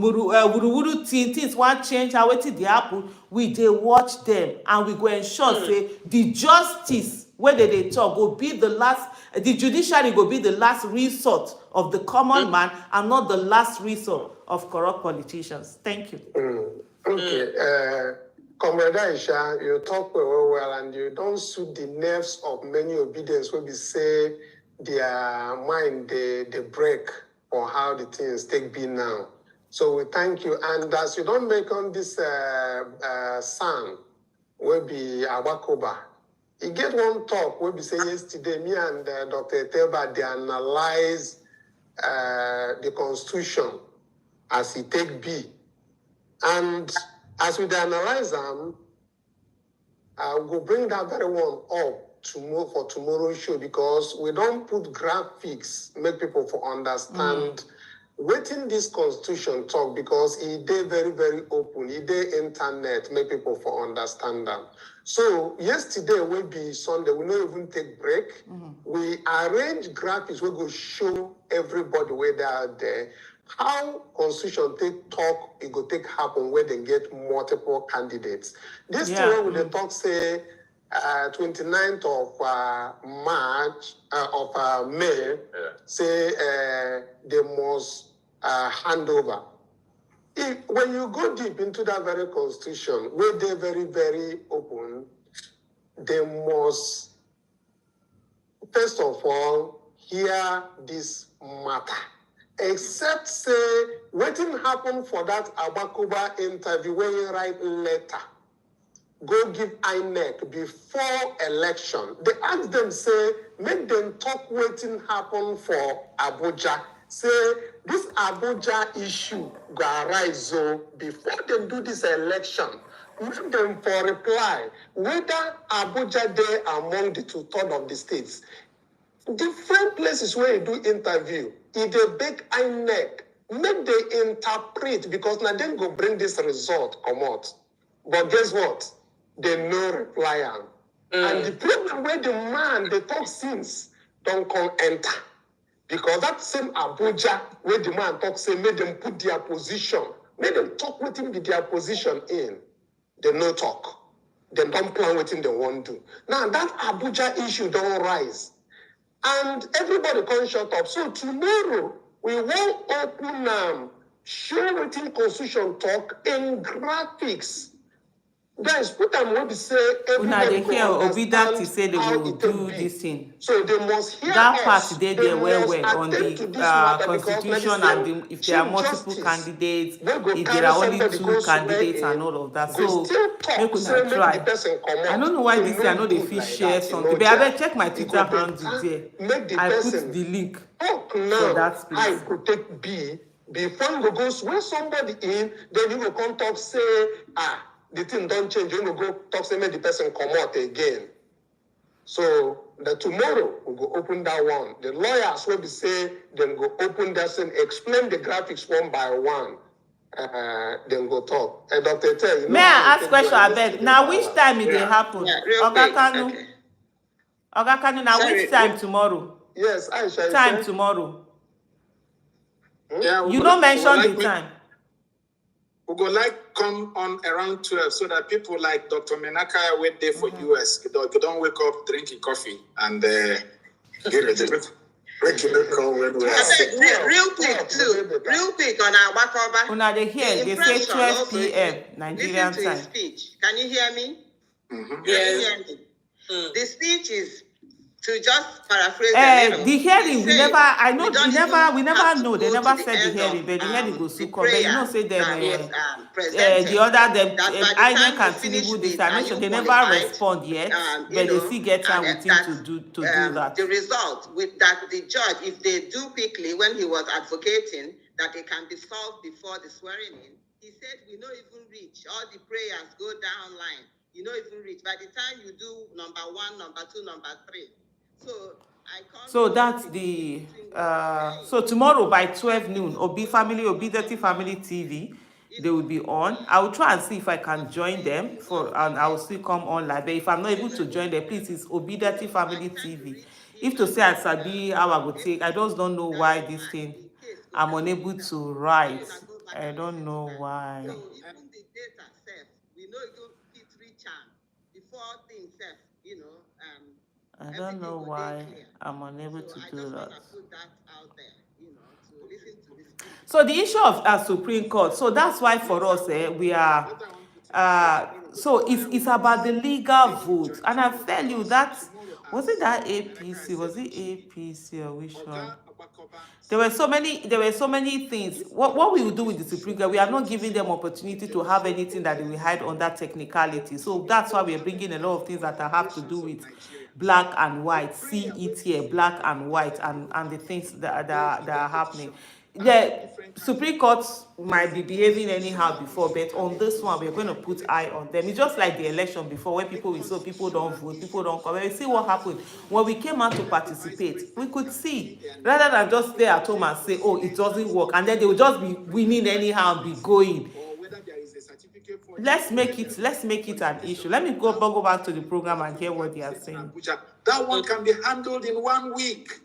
things want change. How it dey happen? We dey watch them, and we go ensure say the justice where they talk will be the last. The judiciary will be the last resort of the common man, and not the last resort of corrupt politicians. Thank you. Okay. Comrade Aisha, you talk well, and you don't suit the nerves of many obedience when we say their mind, they break for how the things take be now. So we thank you. And as you don't make on this sound, will be Awakoba. You get one talk where we say yesterday, me and Dr. Teba, they analyze the Constitution as it take be. And as we analyze them, we'll bring that very one up for tomorrow's show, because we don't put graphics, make people for understand waiting this Constitution talk, because it is very, very open. It is internet, make people for understand them. So yesterday will be Sunday. We don't even take break. We arrange graphics. We go show everybody where they are there. How Constitution take talk, it go take happen where they get multiple candidates. This thing when they talk say 29th of March of May, say they must hand over. When you go deep into that very Constitution, where they're very, very open, they must first of all hear this matter. Except say, what didn't happen for that Abakuba interview when you write letter, go give INEC before election. They ask them, say, make them talk what didn't happen for Abuja. Say, this Abuja issue go arise before they do this election. Make them for reply, whether Abuja there among the 2/3 of the states. Different places where you do interview, if they beg INEC, make they interpret, because now then go bring this result come out. But guess what? They no reply. And the problem where the man they talk since don't come enter. Because that same Abuja where the man talk say, make them put their position, make them talk with him with their position in. They no talk. They don't plan what they want to do. Now that Abuja issue don't rise. And everybody can shut up. So tomorrow, we won't open show what in Constitution talk in graphics. Guys, put them what we say. Everybody they hear Obidatti say they will do this thing. So they must hear that us. part they well on the Constitution, and if there are multiple candidates, if there are only 2 candidates and all of that. So make una try. I don't know why this year I know they fit share something, but I better check my Twitter handle there. I put the link for that place. I could take B before you go when somebody in, then you will come talk say the thing don't change. You will go talk say make the person come out again. So the tomorrow we'll go open that one. The lawyers will be say then go open that and explain the graphics one by one. Then go talk. Dr. Tell, you know, may I ask question? I beg. Now which time it will happen? Oga Kanu. Oga Kanu. Now which time tomorrow? Yes, I shall. Time tomorrow. Yeah, you don't mention the time. We go like come on around 12 so that people like Dr. Menaka wait there for US. You don't wake up drinking coffee and get ready. Real quick too. Real quick on our Wakoba. Una they hear they say 12 p.m. Nigerian time. Listen to his speech. Can you hear me? Yes. Can you hear me? The speech is, to just paraphrase the hearing, we never know. They never said the hearing, but the hearing goes to come. But you know, say them, the other, INEC and Tinubu, this time, sure they never respond yet, but they still get time with him to do that. The result, with that the judge, if they do quickly, when he was advocating that it can be solved before the swearing in, he said, we don't even reach. All the prayers go down line. You don't even reach. By the time you do number 1, number 2, number 3, so that's the so tomorrow by 12 noon, Obidatti Family TV, they will be on. I will try and see if I can join them and I will still come online. But if I'm not able to join them, please, it's Obidatti Family TV. If to say I sabi how I would take, I just don't know why this thing I'm unable to write. I don't know why. So even the data self, we know it reach before things self, you know. I don't know why I'm unable to do that. So the issue of Supreme Court, so that's why for us we are so it's about the legal vote, and I tell you that Was it that APC? Was it APC or which one? There were so many things. What we will do with the Supreme Court, we are not giving them opportunity to have anything that they will hide under technicality. So that's why we are bringing a lot of things that have to do with black and white. See it here, black and white, and the things that are happening. The Supreme Court might be behaving anyhow before, but on this one, we're going to put eye on them. It's just like the election before, where people don't vote, people don't come. We see what happened when we came out to participate. We could see, rather than just stay at home and say, "Oh, it doesn't work," and then they will just be winning anyhow and be going. Let's make it an issue. Let me go back to the program and hear what they are saying. That one can be handled in 1 week.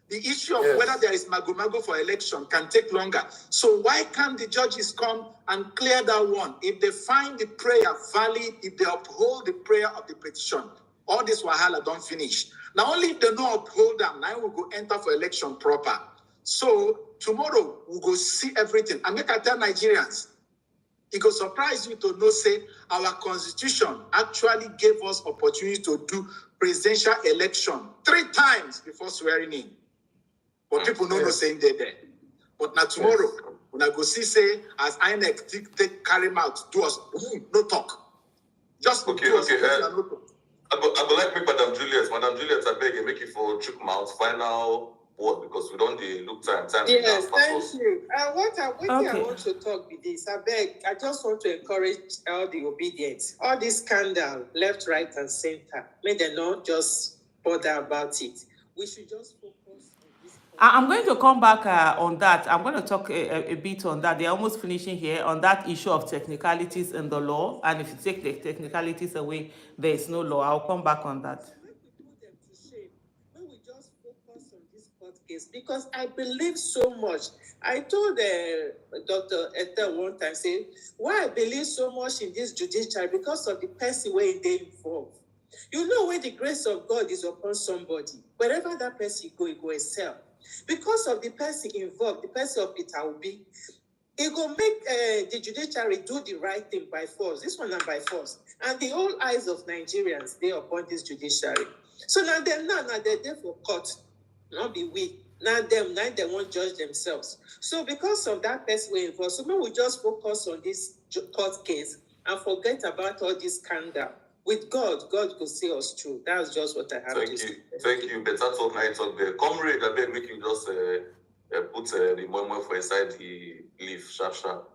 The issue of whether there is mago for election can take longer. So why can't the judges come and clear that one? If they find the prayer valid, if they uphold the prayer of the petition, all this wahala don't finish. Now only if they don't uphold them, now we go enter for election proper. So tomorrow we go see everything. And make I tell Nigerians, it will surprise you to know, say, our constitution actually gave us opportunity to do presidential election 3 times before swearing in. But people know no saying they're there. But now tomorrow, when I go see, say, as INEC take carry him out, do us, no talk. Just okay. do us, No talk. I go like make Madam Juliet. Madam Juliet, I beg you, make it for trick mouth final word, because we don't look time. Yes, thank you. I want to talk with this. I just want to encourage all the obedience. All this scandal, left, right, and center. May they not just bother about it. We should just focus on this. I'm going to come back on that. I'm going to talk a bit on that. They're almost finishing here on that issue of technicalities in the law. And if you take the technicalities away, there is no law. I'll come back on that. We just focus on this court case, because I believe so much. I told Dr. Ethel one time, say, why I believe so much in this judiciary, because of the person where they involved. You know, when the grace of God is upon somebody, wherever that person go, he go excel. Because of the person involved, the person of Peter Obi, it will make the judiciary do the right thing by force. This one, by force. And the whole eyes of Nigerians, they upon this judiciary. So now they're there for court, not be weak. Now they won't judge themselves. So because of that person we're involved, so maybe we just focus on this court case and forget about all this scandal. With God will see us through. That's just what I have to say. Thank you. Better talk, night talk there. Comrade, I beg, make you just put the moment for inside the leaf, sharp.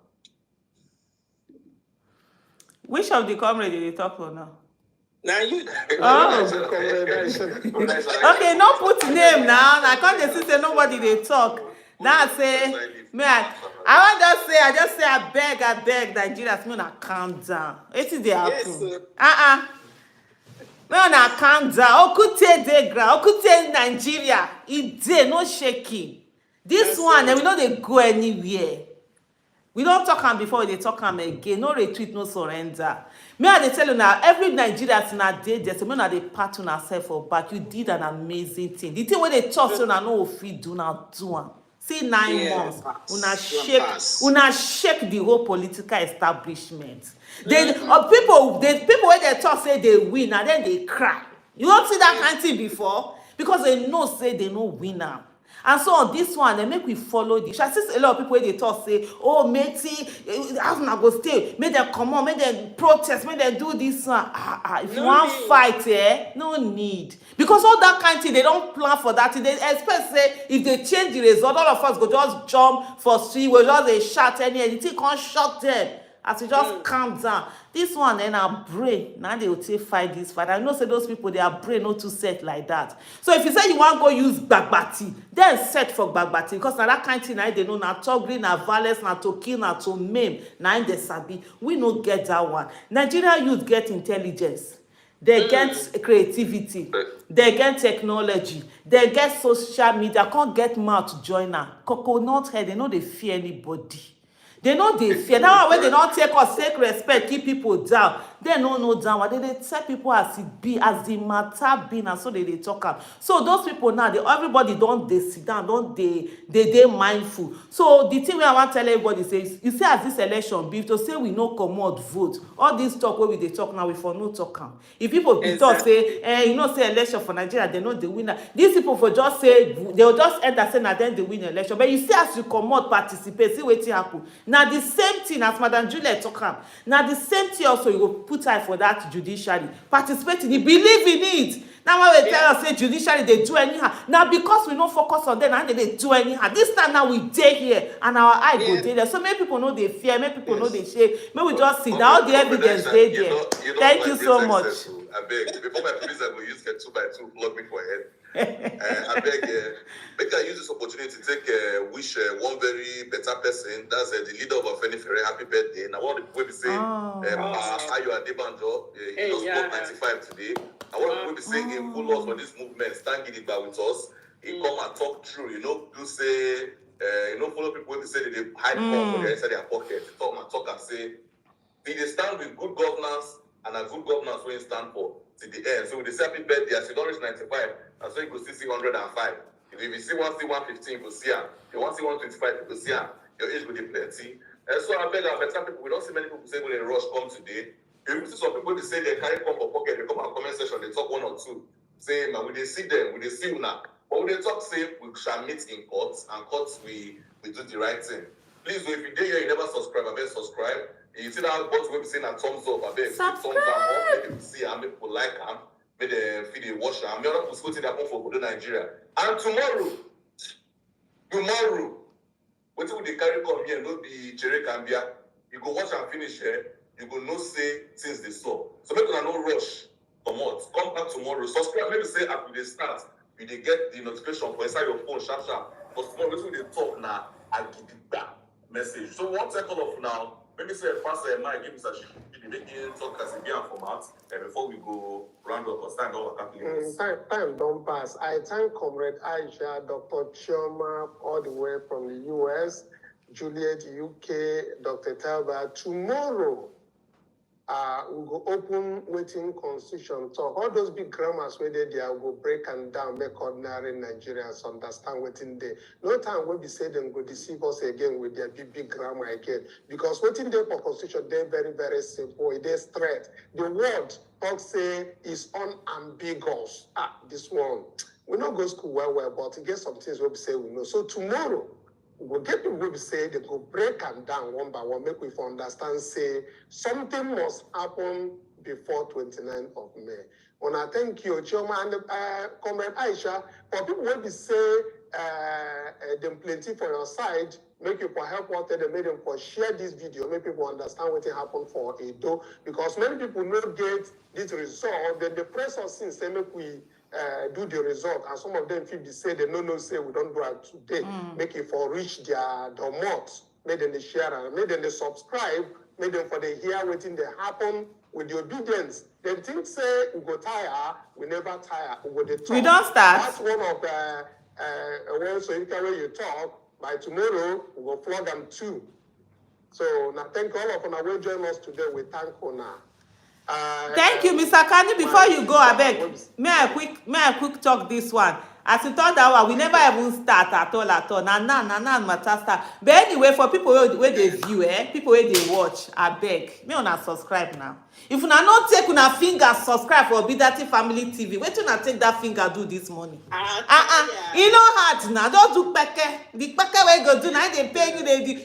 Which of the comrade did you talk for now? Now you. Okay, no put name now. I can't say nobody they talk. Now say, I just say, I beg, Nigerians, me na calm down. It is the happen. Yes, me na calm down. Okute de ground, Okute Nigeria. It dey no shaking. This one, we know they go anywhere. We don't talk am before, they talk am again. No retreat, no surrender. Me I dey tell you now, every Nigerian in a day, they say, me na dey pat on herself for back. You did an amazing thing. The thing where they talk, so na no fit do now do am. See 9 months, una shake the whole political establishment. People where they talk say they win and then they cry. You don't see that kind of thing before, because they know say they no win now. And so on this one, they make we follow this. I see a lot of people where they talk say, oh, matey, how na go stay? Make them come on, make them protest, make them do this one. If you want fight, no need. Because all that kind of thing, they don't plan for that. They expect say, if they change the result, all of us go just jump for street, we'll just they shout anything can't shock them. As we just calm down. This one then our brain. Now they will take fight this fight. I know say those people, their brain not too set like that. So if you say you want to go use bagbati, then set for bagbati. Because now that kind of thing now they know now talk green, now violence, now to kill, now to maim, now in the sabi. We no get that one. Nigerian youth get intelligence. They get creativity. They get technology. They get social media. Can't get mouth to join her. Coconut head, they know they fear anybody. They know they fear. Now when they don't take us, take respect, keep people down. They no know down. They tell people as it be, as the matter be, and so they talk am. So those people now, everybody don't they sit down, don't they mindful. So the thing wey I want tell everybody say, you see as this election be, to say we no comot vote, all this talk wey we dey talk now, we for no talk am. If people be talk say, you know say election for Nigeria, they know the winner. These people for just say, they'll just enter say na then they win election. But you see as you comot participate, see wetin happen. Now the same thing as Madam Juliet talk am. Now the same thing also you go put eye for that judiciary. Participate in it, believe in it. Now when we tell us say judiciary they do anyhow. Now because we no focus on them and they do anyhow. This time now we dey here and our eye go dey there. So many people know they fear, many people know they shame. May we just see now all the evidence dey there. Thank you so much. I beg, before my police I go use get 2x2 plug me for head. I beg, make I use this opportunity to take wish one very better person. That's the leader of Afenifere. Happy birthday! Now, one of the people be saying, Ayo Adebanjo, he just got 95 today. I want people be saying, in full loss for this movement, stand Gidigba with us. He come and talk true, you say, follow people who say that they hide more for the inside their pocket. Talk and say, they stand with good governance and a good governance when you stand for to the end. So with the happy birthday, as you don't reach 95, and so you go see 105. If you see 115, you go see her. If you want to see 125, you go see her. Your age will be plenty. And so I beg our better people, we don't see many people say when they rush come today. You see some people they say they carry come for pocket, they come and comment section, they talk one or two. Say, man, we they see them, we they see you now. But when they talk, say we shall meet in courts, and courts we do the right thing. Please, if you did here, you never subscribe, I beg subscribe. You see that button will be saying a thumbs up, I beg thumbs up, make people see and make people like them, make them feel they watch them. Many other people that come for Nigeria. And tomorrow, what will they carry come here? Not be Chere Cambia. You go watch and finish here. You go no say things they saw. So make no rush. Come back tomorrow. Subscribe. Maybe say after they start, you they get the notification for inside your phone sharp. But tomorrow, when they talk now, I'll give you that message. So one second of now. Maybe say Pastor Mike give me such make you talk as a game format before we go round up or stand over a couple minutes. Time don't pass. I thank Comrade Aisha, Dr. Chioma, all the way from the US, Juliet, UK, Dr. Talba. Tomorrow, we'll go open waiting constitution talk. All those big grammars where they will go break and down, make ordinary Nigerians understand waiting there. No time will be said them go deceive us again with their big grammar again. Because waiting there for constitution, they're very, very simple. It is straight. The word talk say is unambiguous. This one. We not go school well, but it gets some things we say we know. So tomorrow, we'll get people who say they go break them down one by one, make we understand, say something must happen before 29th of May. When I thank you, Chioma and Comrade Aisha, for people who say them plenty for your side, make you for help what they made them for share this video, make people understand what happened for Edo, because many people don't get this result, then the press or since they make we do the result, and some of them feel they say they no say we don't do it today. Make it for reach their domot, make them they share and make them they subscribe, make them for the hear waiting they happen with the obedience. They think say we go tire, we never tire. We don't start. That's one of the ways so you can when you talk. By tomorrow we will flog them too. So now thank all of you who join us today. We thank you now. Thank you, Mr. Kandi. Before you go, I beg, may I quick talk this one. As you thought that one, we never even start at all. Now matter start. But anyway, for people where they view, people where they watch, I beg, me una subscribe now. If una not take una finger subscribe for Obidatti Family TV, wait till una take that finger do this morning. You know hard now. Don't do peke. The peke where you go do now, they pay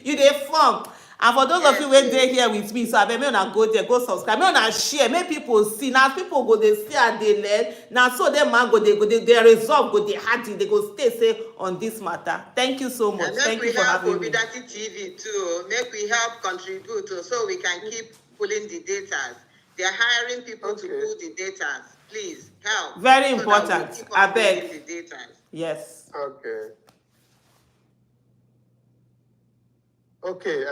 you they form. And for those of you when they here with me, so I beg me una go there, go subscribe, me una share, make people see. Now people go they see and they learn. Now so them man go they resolve, go they hardy, they go stay safe on this matter. Thank you so much. Thank you for having me. Obidatti TV too. Make we help contribute so we can keep pulling the data. They're hiring people to pull the data. Please help. Very important. So I beg. The data. Yes. Okay. Okay,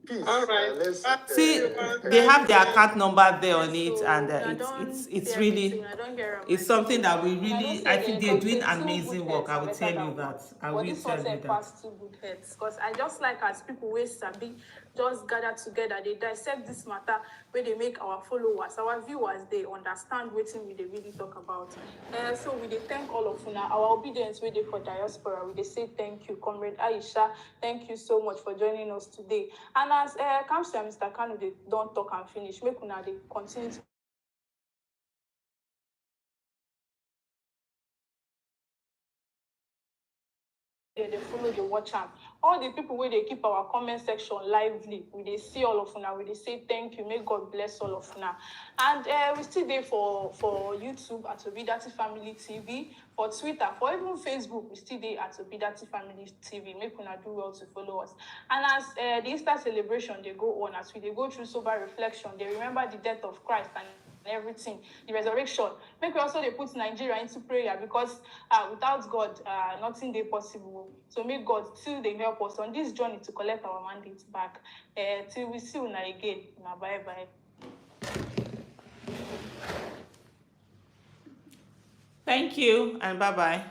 peace. All right. Let's See, Everyone, they have their thank you. account number there on Yes, it, so and I it's don't it's see really everything. I don't hear it's something that we and I don't really, say I think they they're come doing say two amazing good work. heads I are will better tell you than one. that. I But will this tell one you said that. past two good heads. Because I just like as people waste sabi just gather together, they dissect this matter where they make our followers, our viewers, they understand what we they really talk about. So we they thank all of you now. Our obedience we they for diaspora. We they say thank you, Comrade Aisha. Thank you so much for joining us today. And as comes to Mr. Kanu, they don't talk and finish. Make una they continue to they follow, they watch am. All the people where they keep our comment section lively, we they see all of una, we they say thank you, may God bless all of una. And we still there for YouTube at Obidatti Family TV, for Twitter, for even Facebook, we still there at Obidatti Family TV. Make una do well to follow us. And as the Easter celebration they go on, as we they go through sober reflection, they remember the death of Christ and everything, the resurrection. Make we also they put Nigeria into prayer because without God, nothing they possible. So make God still they help us on this journey to collect our mandate back. Till we see you again. Bye bye. Thank you and bye bye.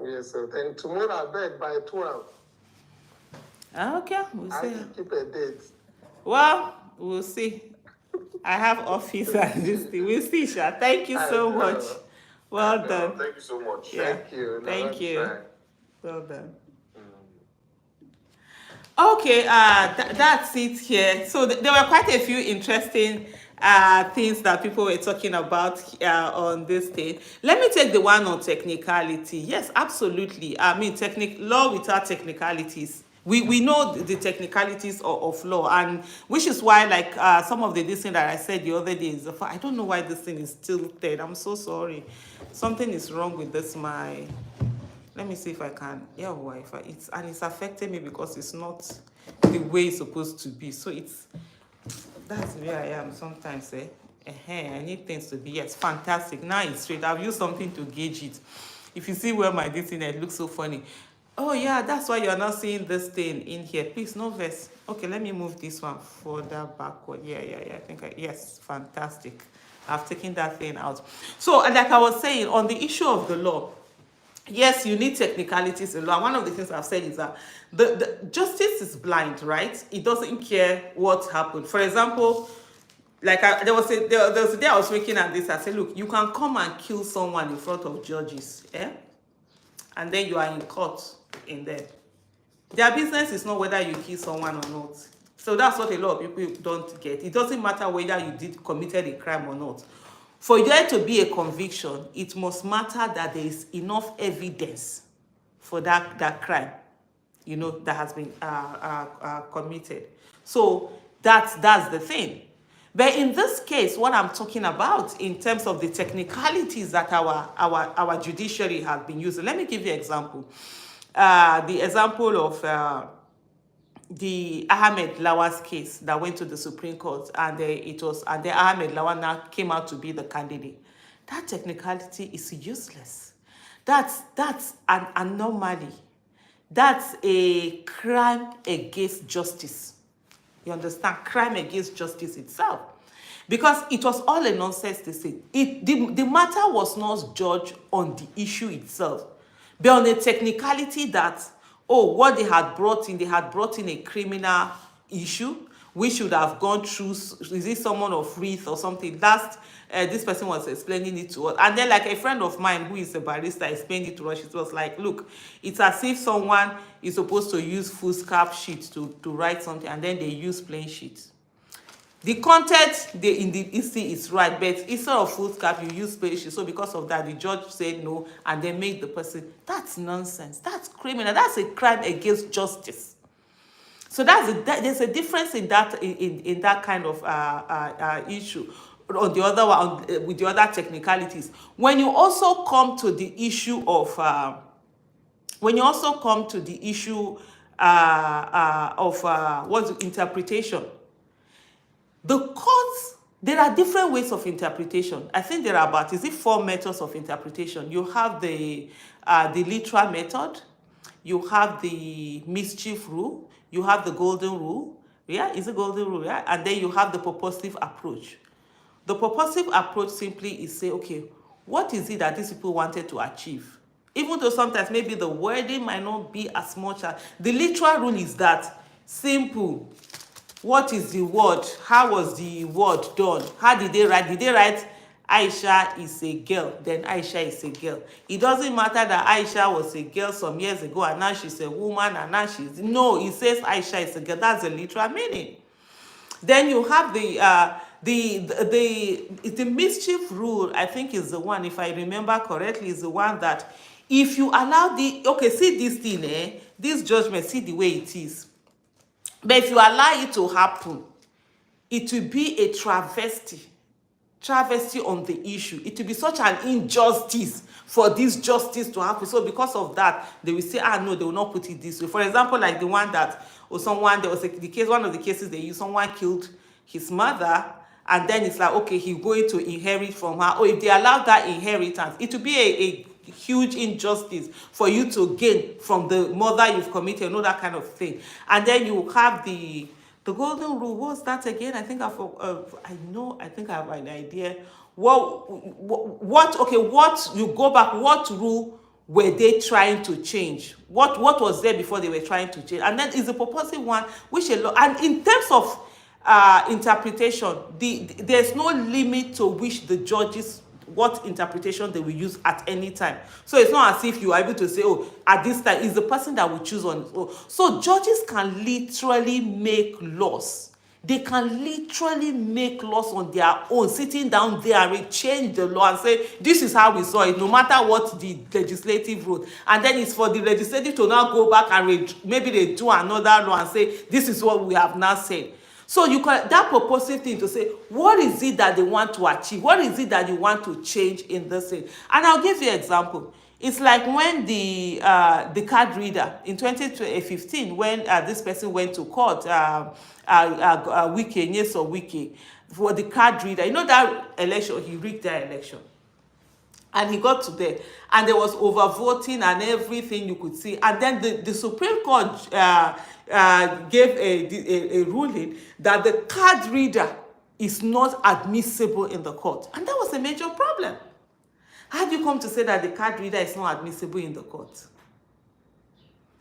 Yes, sir. Then tomorrow I beg by 12. Okay, we'll I see. keep a date. Well, we'll see. I have office and this thing. We'll see, Sha. Thank you so much. Well done. Thank you so much. Yeah. Thank you. Thank you. Try. Well done. Okay, that's it here. So there were quite a few interesting things that people were talking about on this thing. Let me take the one on technicality. Yes, absolutely. I mean, law without technicalities. We know the technicalities of law, and which is why, like some of the this thing that I said the other day is, I don't know why this thing is still there. I'm so sorry. Something is wrong with this. Let me see if I can. Yeah, Wi-Fi. It's affecting me because it's not the way it's supposed to be. So that's where I am sometimes. I need things to be. Yes, fantastic. Now it's straight. I've used something to gauge it. If you see where my this thing, it looks so funny. Oh yeah, that's why you're not seeing this thing in here. Please, no verse. Okay, let me move this one further backward. Yeah. I think yes, fantastic. I've taken that thing out. So, like I was saying, on the issue of the law, yes, you need technicalities in law. One of the things I've said is that the justice is blind, right? It doesn't care what happened. For example, like there was a day I was looking at this. I said, look, you can come and kill someone in front of judges, and then you are in court in there. Their business is not whether you kill someone or not. So that's what a lot of people don't get. It doesn't matter whether you committed a crime or not. For there to be a conviction, it must matter that there is enough evidence for that crime, that has been committed. So that's the thing. But in this case, what I'm talking about in terms of the technicalities that our judiciary has been using, let me give you an example. The example of the Ahmed Lawan's case that went to the Supreme Court, and and the Ahmed Lawan now came out to be the candidate. That technicality is useless. That's an anomaly. That's a crime against justice. You understand? Crime against justice itself. Because it was all a nonsense to say. The matter was not judged on the issue itself, but on a technicality that, what they had brought in a criminal issue, which should have gone through, is it someone of wreath or something? This person was explaining it to us. And then like a friend of mine who is a barrister explained it to us. She was like, look, it's as if someone is supposed to use foolscap sheets to write something, and then they use plain sheets. The content in the EC is right, but instead of foolscap, you use plain sheets. So because of that, the judge said no, and they make the person. That's nonsense. That's criminal. That's a crime against justice. So there's a difference in that in that kind of issue. On the other one, with the other technicalities, when you also come to the issue of what's interpretation, the courts, there are different ways of interpretation. I think there are about 4 methods of interpretation. You have the literal method, you have the mischief rule, you have the golden rule. Yeah, is it golden rule? Yeah, and then you have the purposive approach. The purposive approach simply is say, okay, what is it that these people wanted to achieve? Even though sometimes maybe the wording might not be as much as the literal rule is that simple. What is the word? How was the word done? How did they write? Did they write Aisha is a girl? Then Aisha is a girl. It doesn't matter that Aisha was a girl some years ago and now she's a woman and now she's... No, it says Aisha is a girl. That's the literal meaning. Then you have the mischief rule, I think is the one, if I remember correctly, is the one that if you allow the... Okay, see this thing, this judgment, see the way it is. But if you allow it to happen, it will be a travesty on the issue. It will be such an injustice for this justice to happen. So because of that, they will say, no, they will not put it this way. For example, like the one that, or someone, there was the case, one of the cases they used, someone killed his mother, and then it's like, okay, he's going to inherit from her. Or if they allow that inheritance, it will be a huge injustice for you to gain from the mother you've committed, you know, that kind of thing. And then you have the golden rule. What's that again? I think I think I have an idea. What you go back, what rule were they trying to change? What was there before they were trying to change? And then is the purposive one, which and in terms of interpretation, there's no limit to which the judges, what interpretation they will use at any time. So it's not as if you are able to say, oh, at this time, it's the person that will choose on its own. So judges can literally make laws. They can literally make laws on their own, sitting down there and change the law and say, this is how we saw it, no matter what the legislative wrote. And then it's for the legislative to now go back and maybe they do another law and say, this is what we have now said. So you can, that purposive thing to say, what is it that they want to achieve? What is it that you want to change in this thing? And I'll give you an example. It's like when the card reader in 2015, when this person went to court, Wike, for the card reader. You know that election, he rigged that election. And he got to there, and there was overvoting and everything you could see. And then the Supreme Court gave a ruling that the card reader is not admissible in the court. And that was a major problem. How do you come to say that the card reader is not admissible in the court?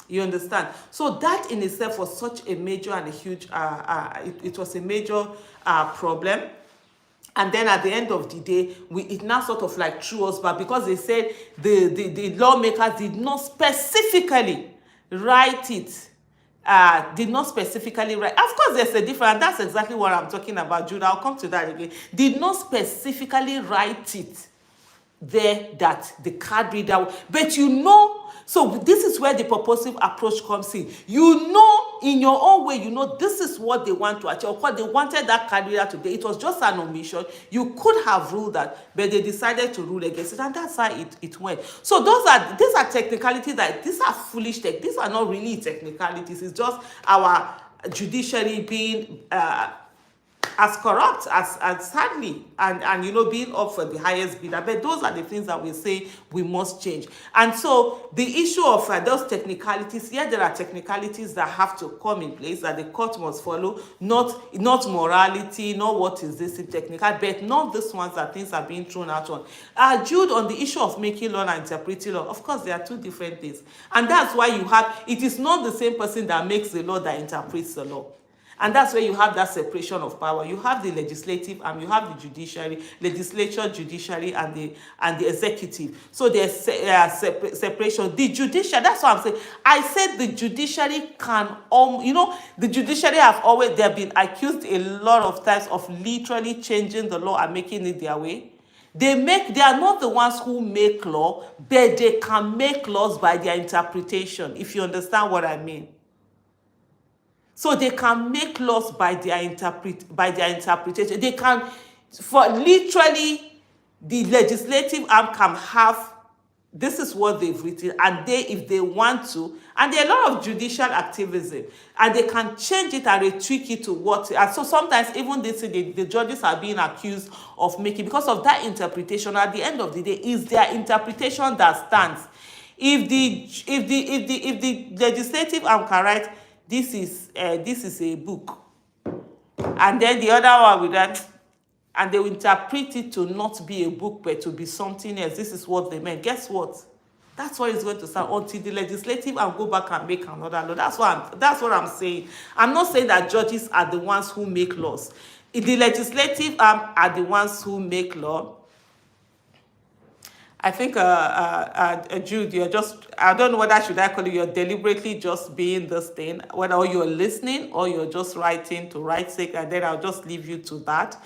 You understand? So that in itself was such a major and a huge, it was a major problem. And then at the end of the day, it now sort of like threw us back because they said the lawmakers did not specifically write it. Did not specifically write. Of course, there's a difference. And that's exactly what I'm talking about, Judah. I'll come to that again. Did not specifically write it there that the card reader, but you know, so this is where the purposive approach comes in. You know, in your own way, you know, this is what they want to achieve. Of course, they wanted that card reader today. It was just an omission. You could have ruled that, but they decided to rule against it, and that's how it went. So these are technicalities these are foolish tech. These are not really technicalities. It's just our judiciary being as corrupt as sadly and you know, being up for the highest bidder. But those are the things that we say we must change. And so the issue of those technicalities, there are technicalities that have to come in place that the court must follow, not morality, not what is this in technical, but not these ones that things are being thrown out on. Jude, on the issue of making law and interpreting law, of course, there are two different things. And that's why it is not the same person that makes the law that interprets the law. And that's where you have that separation of power. You have the legislative and you have the judiciary, legislature, judiciary, and the executive. So there's separation. The judiciary, that's what I'm saying. I said the judiciary can, the judiciary they've been accused a lot of times of literally changing the law and making it their way. They are not the ones who make law, but they can make laws by their interpretation, if you understand what I mean. So they can make laws by their interpretation. They can, for literally, the legislative arm can have, this is what they've written, and if they want to, and there are a lot of judicial activism, and they can change it and retweak it to what, and so sometimes even the judges are being accused of making, because of that interpretation, at the end of the day, is their interpretation that stands. If the legislative arm can write this is a book, and then the other one with that, and they will interpret it to not be a book but to be something else. This is what they meant. Guess what? That's what it's going to start until the legislative and go back and make another law. That's what I'm saying. I'm not saying that judges are the ones who make laws. The legislative are the ones who make law. I think, Jude, you're just, I don't know whether should I call you, you're deliberately just being this thing, whether you're listening or you're just writing to write sake, and then I'll just leave you to that.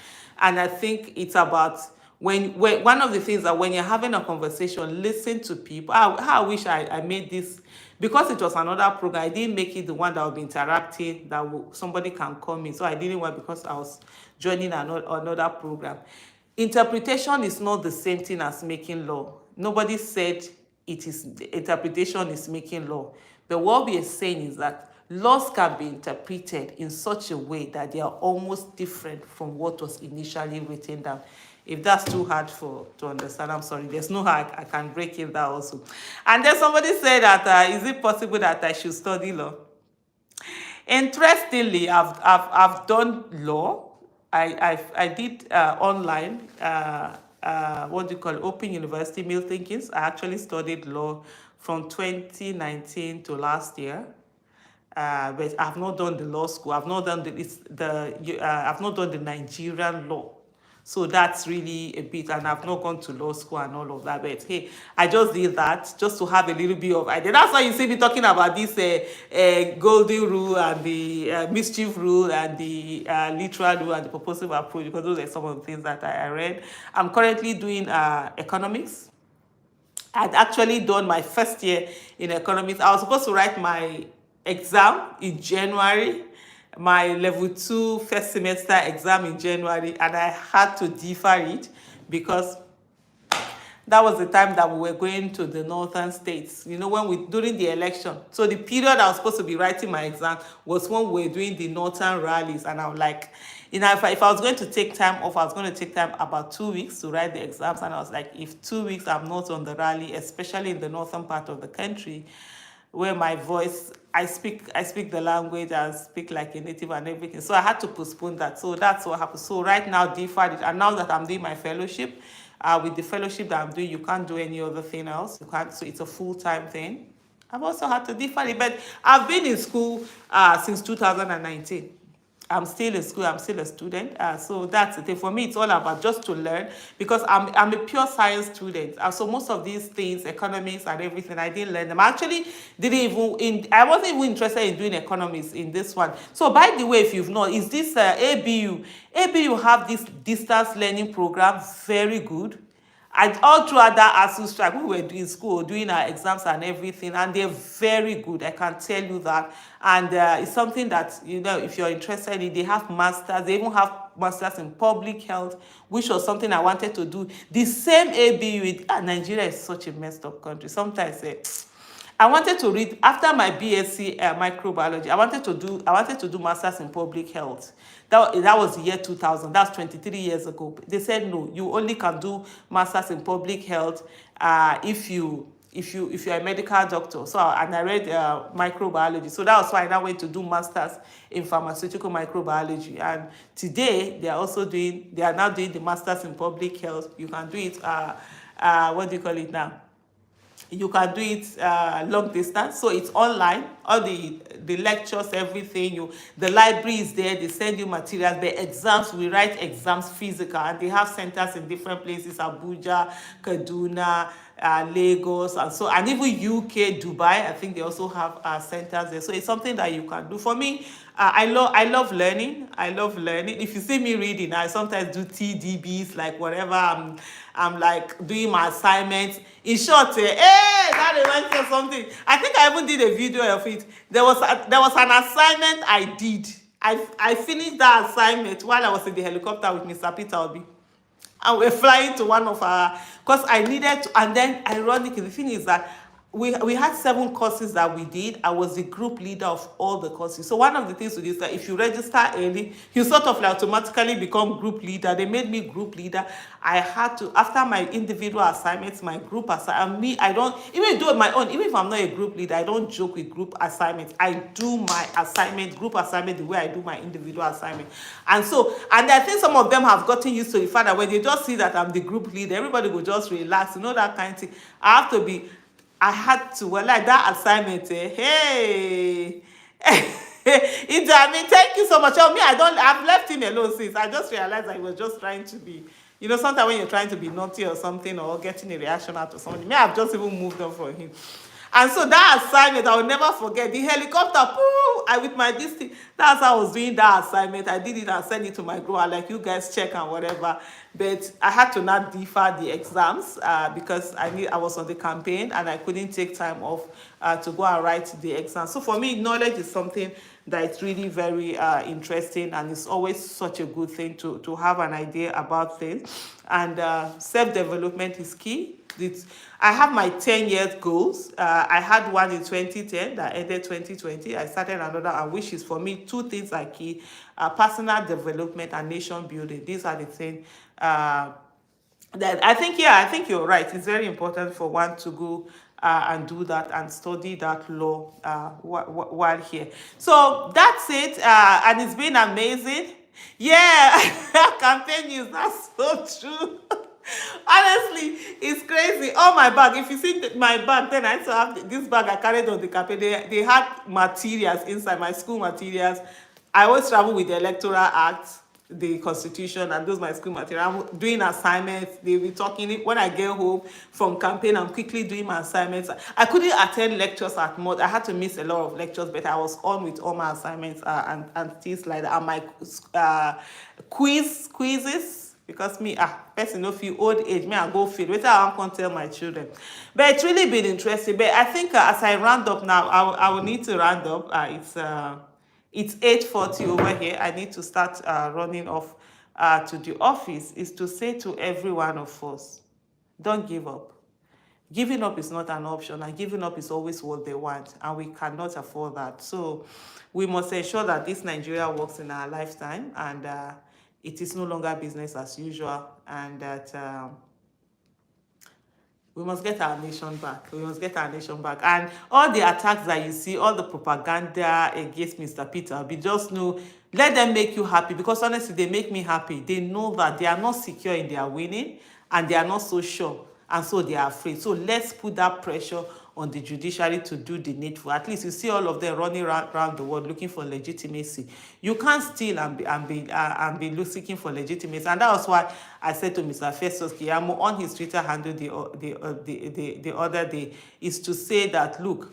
And I think it's about when one of the things that when you're having a conversation, listen to people. I wish I made this, because it was another program. I didn't make it the one that would be interacting, that somebody can come in. So I didn't want, because I was joining another program. Interpretation is not the same thing as making law. Nobody said it is, interpretation is making law. But what we are saying is that laws can be interpreted in such a way that they are almost different from what was initially written down. If that's too hard to understand, I'm sorry. There's no how I can break it down also. And then somebody said that, is it possible that I should study law? Interestingly, I've done law. I did online, what do you call it, Open University Meal Thinkings. I actually studied law from 2019 to last year. But I've not done the law school. I've not done I've not done the Nigerian law. So that's really a bit, and I've not gone to law school and all of that. But hey, I just did that just to have a little bit of idea. That's why you see me talking about this golden rule and the mischief rule and the literal rule and the purposive approach, because those are some of the things that I read. I'm currently doing economics. I'd actually done my first year in economics. I was supposed to write my exam in January, my level 2 first semester exam in January, and I had to defer it because that was the time that we were going to the northern states, you know, during the election. So the period I was supposed to be writing my exam was when we were doing the northern rallies, and I was like, you know, if I was going to take time off, I was going to take time about 2 weeks to write the exams, and I was like, if 2 weeks I'm not on the rally, especially in the northern part of the country, where my voice, I speak the language, I speak like a native and everything. So I had to postpone that. So that's what happened. So right now, deferred it. And now that I'm doing my fellowship, with the fellowship that I'm doing, you can't do any other thing else. You can't. So it's a full-time thing. I've also had to defer it. But I've been in school since 2019. I'm still in school, I'm still a student. So that's the thing. For me, it's all about just to learn, because I'm a pure science student. So most of these things, economics and everything, I didn't learn them. I actually I wasn't even interested in doing economics in this one. So by the way, if you've known, is this ABU? ABU have this distance learning program, very good. And all throughout that ASU strike, we were in school, doing our exams and everything, and they're very good, I can tell you that. And it's something that, you know, if you're interested in, they have masters, they even have masters in public health, which was something I wanted to do. The same ABU, Nigeria is such a messed up country. Sometimes I wanted to read, after my BSc microbiology, I wanted to do masters in public health. That was the year 2000. That's 23 years ago. They said no, you only can do masters in public health if you're a medical doctor. So and I read microbiology. So that was why I now went to do masters in pharmaceutical microbiology. And today they are now doing the masters in public health. You can do it. What do you call it now? You can do it long distance, so it's online. All the lectures, everything. The library is there. They send you materials. The exams, we write exams physical, and they have centers in different places: Abuja, Kaduna, Lagos, and even UK, Dubai. I think they also have centers there. So it's something that you can do. For me, I love learning. I love learning. If you see me reading, I sometimes do TDBs, like whatever. I'm like doing my assignments. In short, that reminds me of something. I think I even did a video of it. There was an assignment I did. I finished that assignment while I was in the helicopter with Mr. Peter Obi. And we're flying to one of our, because I needed to, and then ironically, the thing is that we had 7 courses that we did. I was the group leader of all the courses. So one of the things we did is that if you register early, you sort of like automatically become group leader. They made me group leader. I had to, after my individual assignments, my group assignment, me, I don't, even do it my own, even if I'm not a group leader, I don't joke with group assignments. I do my assignment, group assignment, the way I do my individual assignment. And so, and I think some of them have gotten used to the fact that when they just see that I'm the group leader, everybody will just relax, that kind of thing. I had to, well, like that assignment, hey. Thank you so much. Oh, me, I've left him alone since. I just realized I was just trying to be, sometimes when you're trying to be naughty or something or getting a reaction out of somebody, me, I've just even moved on from him. And so that assignment, I will never forget. The helicopter, with my this that's how I was doing that assignment. I did it and sent it to my group. I like, you guys check and whatever. But I had to not defer the exams because I was on the campaign and I couldn't take time off to go and write the exam. So for me, knowledge is something that is really very interesting, and it's always such a good thing to have an idea about things. And self-development is key. I have my 10-year goals. I had one in 2010 that ended 2020. I started another, and which is for me 2 things are key: personal development and nation building. These are the things that I think you're right. It's very important for one to go and do that and study that law while here. So that's it, and it's been amazing. Yeah, campaign news, that's so true. Honestly, it's crazy. Oh, my bag. If you see my bag, then I still have this bag I carried on the campaign. They had materials inside, my school materials. I always travel with the Electoral Act, the Constitution, and those my school material. I'm doing assignments. They be talking. When I get home from campaign, I'm quickly doing my assignments. I couldn't attend lectures at mod. I had to miss a lot of lectures, but I was on with all my assignments and things like that. And my quizzes. Because me, person no feel old age, me I go feel. Wait, I can't tell my children. But it's really been interesting. But I think as I round up now, I will need to round up. It's 8:40 over here. I need to start running off to the office. Is to say to every one of us, don't give up. Giving up is not an option, and giving up is always what they want, and we cannot afford that. So we must ensure that this Nigeria works in our lifetime, and it is no longer business as usual, and that we must get our nation back. We must get our nation back. And all the attacks that you see, all the propaganda against Mr. Peter Obi, just know, let them make you happy, because honestly, they make me happy. They know that they are not secure in their winning, and they are not so sure, and so they are afraid. So let's put that pressure on the judiciary to do the needful. At least you see all of them running around the world looking for legitimacy. You can't steal and be seeking for legitimacy. And that was why I said to Mr. Festus Keyamo on his Twitter handle the other day, is to say that, look,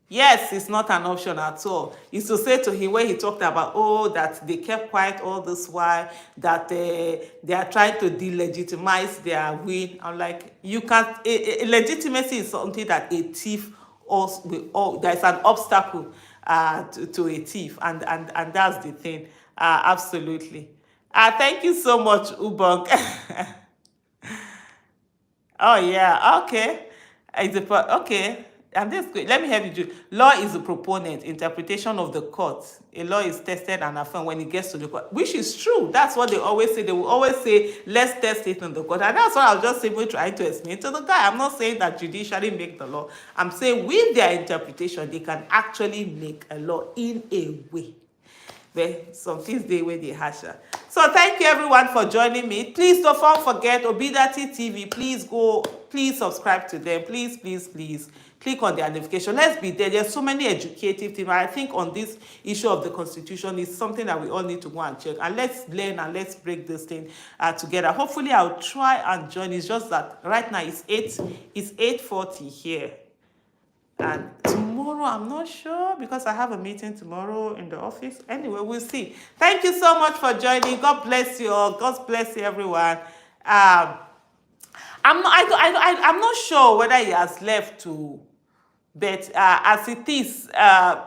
yes, it's not an option at all. It's to say to him when he talked about, that they kept quiet all this while, that they are trying to delegitimize their win. I'm like, you can't. Legitimacy is something that a thief also, there's an obstacle to a thief, and that's the thing. Absolutely. Thank you so much, Ubong. Oh yeah, okay. Okay. And this good. Let me help you do. Law is the proponent, interpretation of the court. A law is tested and affirmed when it gets to the court, which is true. That's what they always say. They will always say, let's test it in the court. And that's what I was just simply trying to explain to the guy. I'm not saying that judiciary make the law. I'm saying with their interpretation, they can actually make a law in a way. But some things they way they hasher. So thank you everyone for joining me. Please don't forget Obidatti TV. Please subscribe to them. Please click on their notification. Let's be there. There's so many educative things. I think on this issue of the Constitution is something that we all need to go and check. And let's learn and let's break this thing together. Hopefully I'll try and join. It's just that right now it's 8:40 here. And tomorrow, I'm not sure, because I have a meeting tomorrow in the office. Anyway, we'll see. Thank you so much for joining. God bless you all. God bless you, everyone. I'm not sure whether he has left to, but as it is,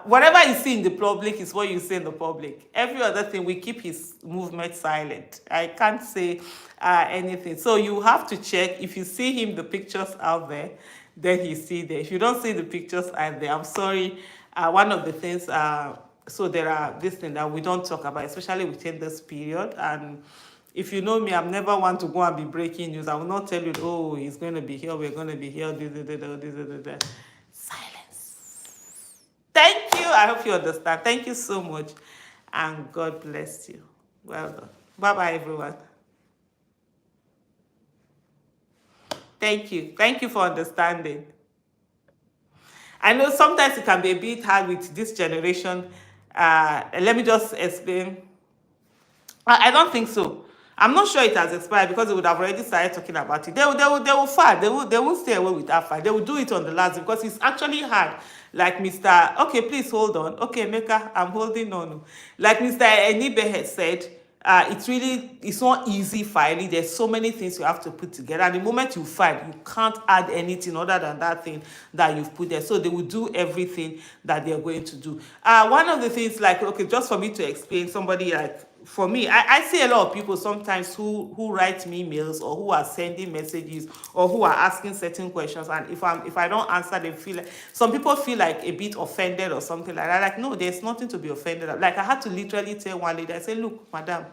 whatever you see in the public is what you see in the public. Every other thing, we keep his movement silent. I can't say anything. So you have to check. If you see him, the pictures out there, then he's still there. If you don't see the pictures, I'm there. I'm sorry. One of the things, so there are this thing that we don't talk about, especially within this period. And if you know me, I'm never one to go and be breaking news. I will not tell you, oh, he's going to be here, we're going to be here, this. Silence. Thank you. I hope you understand. Thank you so much. And God bless you. Well done. Bye-bye, everyone. Thank you. Thank you for understanding. I know sometimes it can be a bit hard with this generation. Let me just explain. I don't think so. I'm not sure it has expired because they would have already started talking about it. They will fight. They won't stay away with that fight. They will do it on the last because it's actually hard. Like Mr. Okay, please hold on. Okay, Meka, I'm holding on. Like Mr. Enibe had said, it's not easy filing. There's so many things you have to put together. And the moment you file, you can't add anything other than that thing that you've put there. So they will do everything that they're going to do. One of the things, like, okay, just for me to explain, somebody like, for me, I see a lot of people sometimes who write me emails or who are sending messages or who are asking certain questions, and if I don't answer, they feel like, some people feel like a bit offended or something like that. Like, no, there's nothing to be offended at. Like, I had to literally tell one lady, I said, look, madam,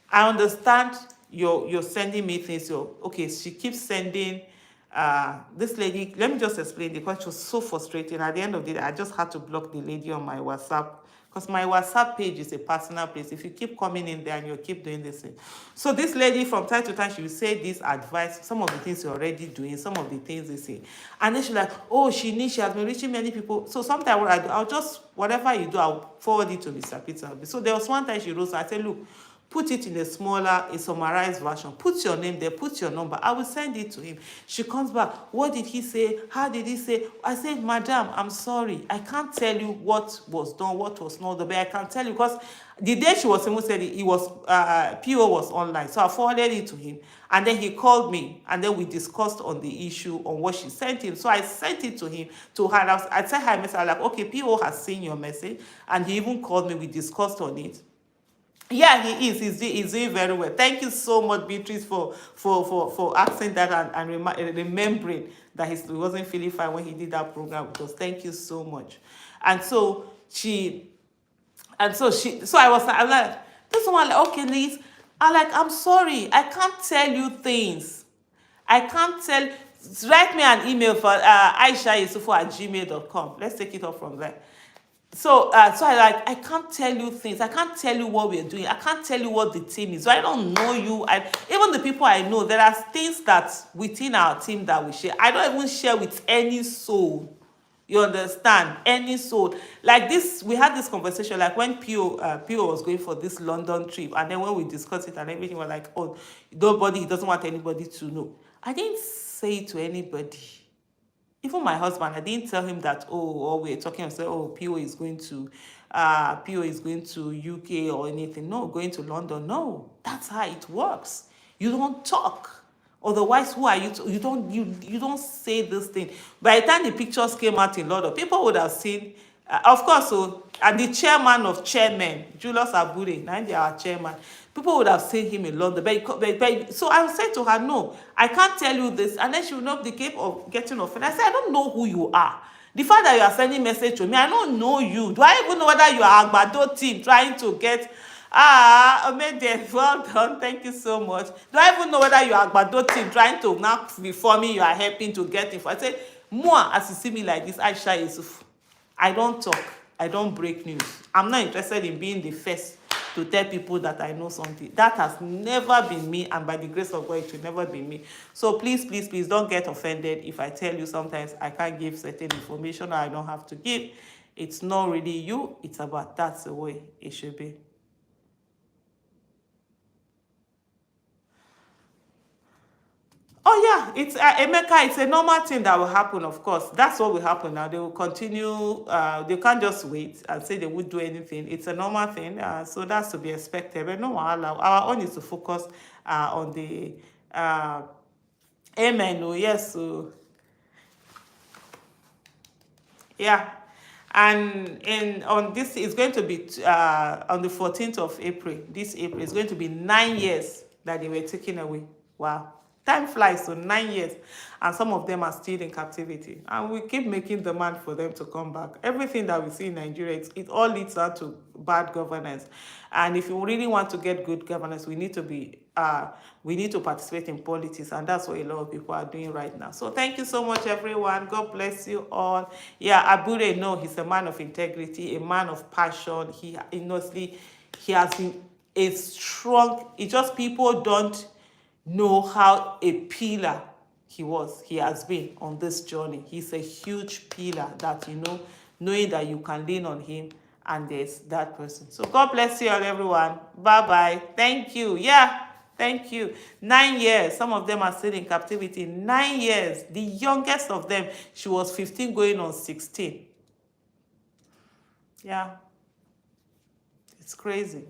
I understand you're sending me things. Okay, she keeps sending this lady, let me just explain, because it was so frustrating. At the end of the day, I just had to block the lady on my WhatsApp, because my WhatsApp page is a personal place. If you keep coming in there and you keep doing this thing. So this lady, from time to time, she will say this advice, some of the things you're already doing, some of the things they say. And then she's like, oh, she has been reaching many people. So sometimes what I do, I'll just, whatever you do, I'll forward it to Mr. Peter. So there was one time she wrote, so I said, look, put it in a smaller, a summarized version. Put your name there, put your number. I will send it to him. She comes back. What did he say? How did he say? I said, madam, I'm sorry. I can't tell you what was done, what was not done, but I can tell you, because the day she was even said it was, PO was online. So I forwarded it to him. And then he called me, and then we discussed on the issue, on what she sent him. So I sent it to him, to her. I sent her a message, like, okay, PO has seen your message. And he even called me, we discussed on it. Yeah, he is. He's doing very well. Thank you so much, Beatrice, for asking that and remembering that he wasn't feeling fine when he did that program with us. Thank you so much. And so I was like, this one, like, okay, Liz, I'm sorry, I can't tell you things. I can't tell. Write me an email for aishayusufu@gmail.com. Let's take it up from there. So I can't tell you things. I can't tell you what we're doing. I can't tell you what the team is. So I don't know you. Even the people I know, there are things that within our team that we share. I don't even share with any soul. You understand? Any soul. Like this, we had this conversation, like when Pio was going for this London trip, and then when we discussed it and everything, we're like, oh, he doesn't want anybody to know. I didn't say it to anybody. Even my husband, I didn't tell him that, or we're talking and say, oh, PO is going to UK or anything. No, going to London. No, that's how it works. You don't talk. Otherwise, who are you? You don't say this thing. By the time the pictures came out in London, people would have seen, of course, so, and the chairman of chairmen, Julius Abure, now they are chairman. People would have seen him in London. But so I said to her, no, I can't tell you this. And then she would not be capable of getting offended. I said, I don't know who you are. The fact that you are sending message to me, I don't know you. Do I even know whether you are Agbado team trying to get... Omede, well done. Thank you so much. Do I even know whether you are Agbado team trying to now before me, you are helping to get info? I say, moi, as you see me like this, Aisha Yusuf, I don't talk. I don't break news. I'm not interested in being the first to tell people that I know something. That has never been me, and by the grace of God, it will never be me. So please, please, please don't get offended if I tell you sometimes I can't give certain information or I don't have to give. It's not really you. It's about that's the way it should be. Oh yeah, it's Emeka. It's a normal thing that will happen. Of course, that's what will happen now. They will continue. They can't just wait and say they would do anything. It's a normal thing, so that's to be expected. But no, our own is to focus on the amen. Oh yes, so yeah, and on this it's going to be on the 14th of April. This April is going to be 9 years that they were taken away. Wow. Time flies, so 9 years, and some of them are still in captivity. And we keep making demand for them to come back. Everything that we see in Nigeria, it all leads out to bad governance. And if you really want to get good governance, we need to participate in politics, and that's what a lot of people are doing right now. So thank you so much, everyone. God bless you all. Yeah, Abure, no, he's a man of integrity, a man of passion. He honestly, he has been a strong. It's just people don't know how a pillar he has been on this journey. He's a huge pillar that, knowing that you can lean on him, and there's that person. So God bless you all, everyone. Bye bye. Thank you. Yeah, thank you. 9 years. Some of them are still in captivity. 9 years. The youngest of them, she was 15 going on 16. Yeah, it's crazy.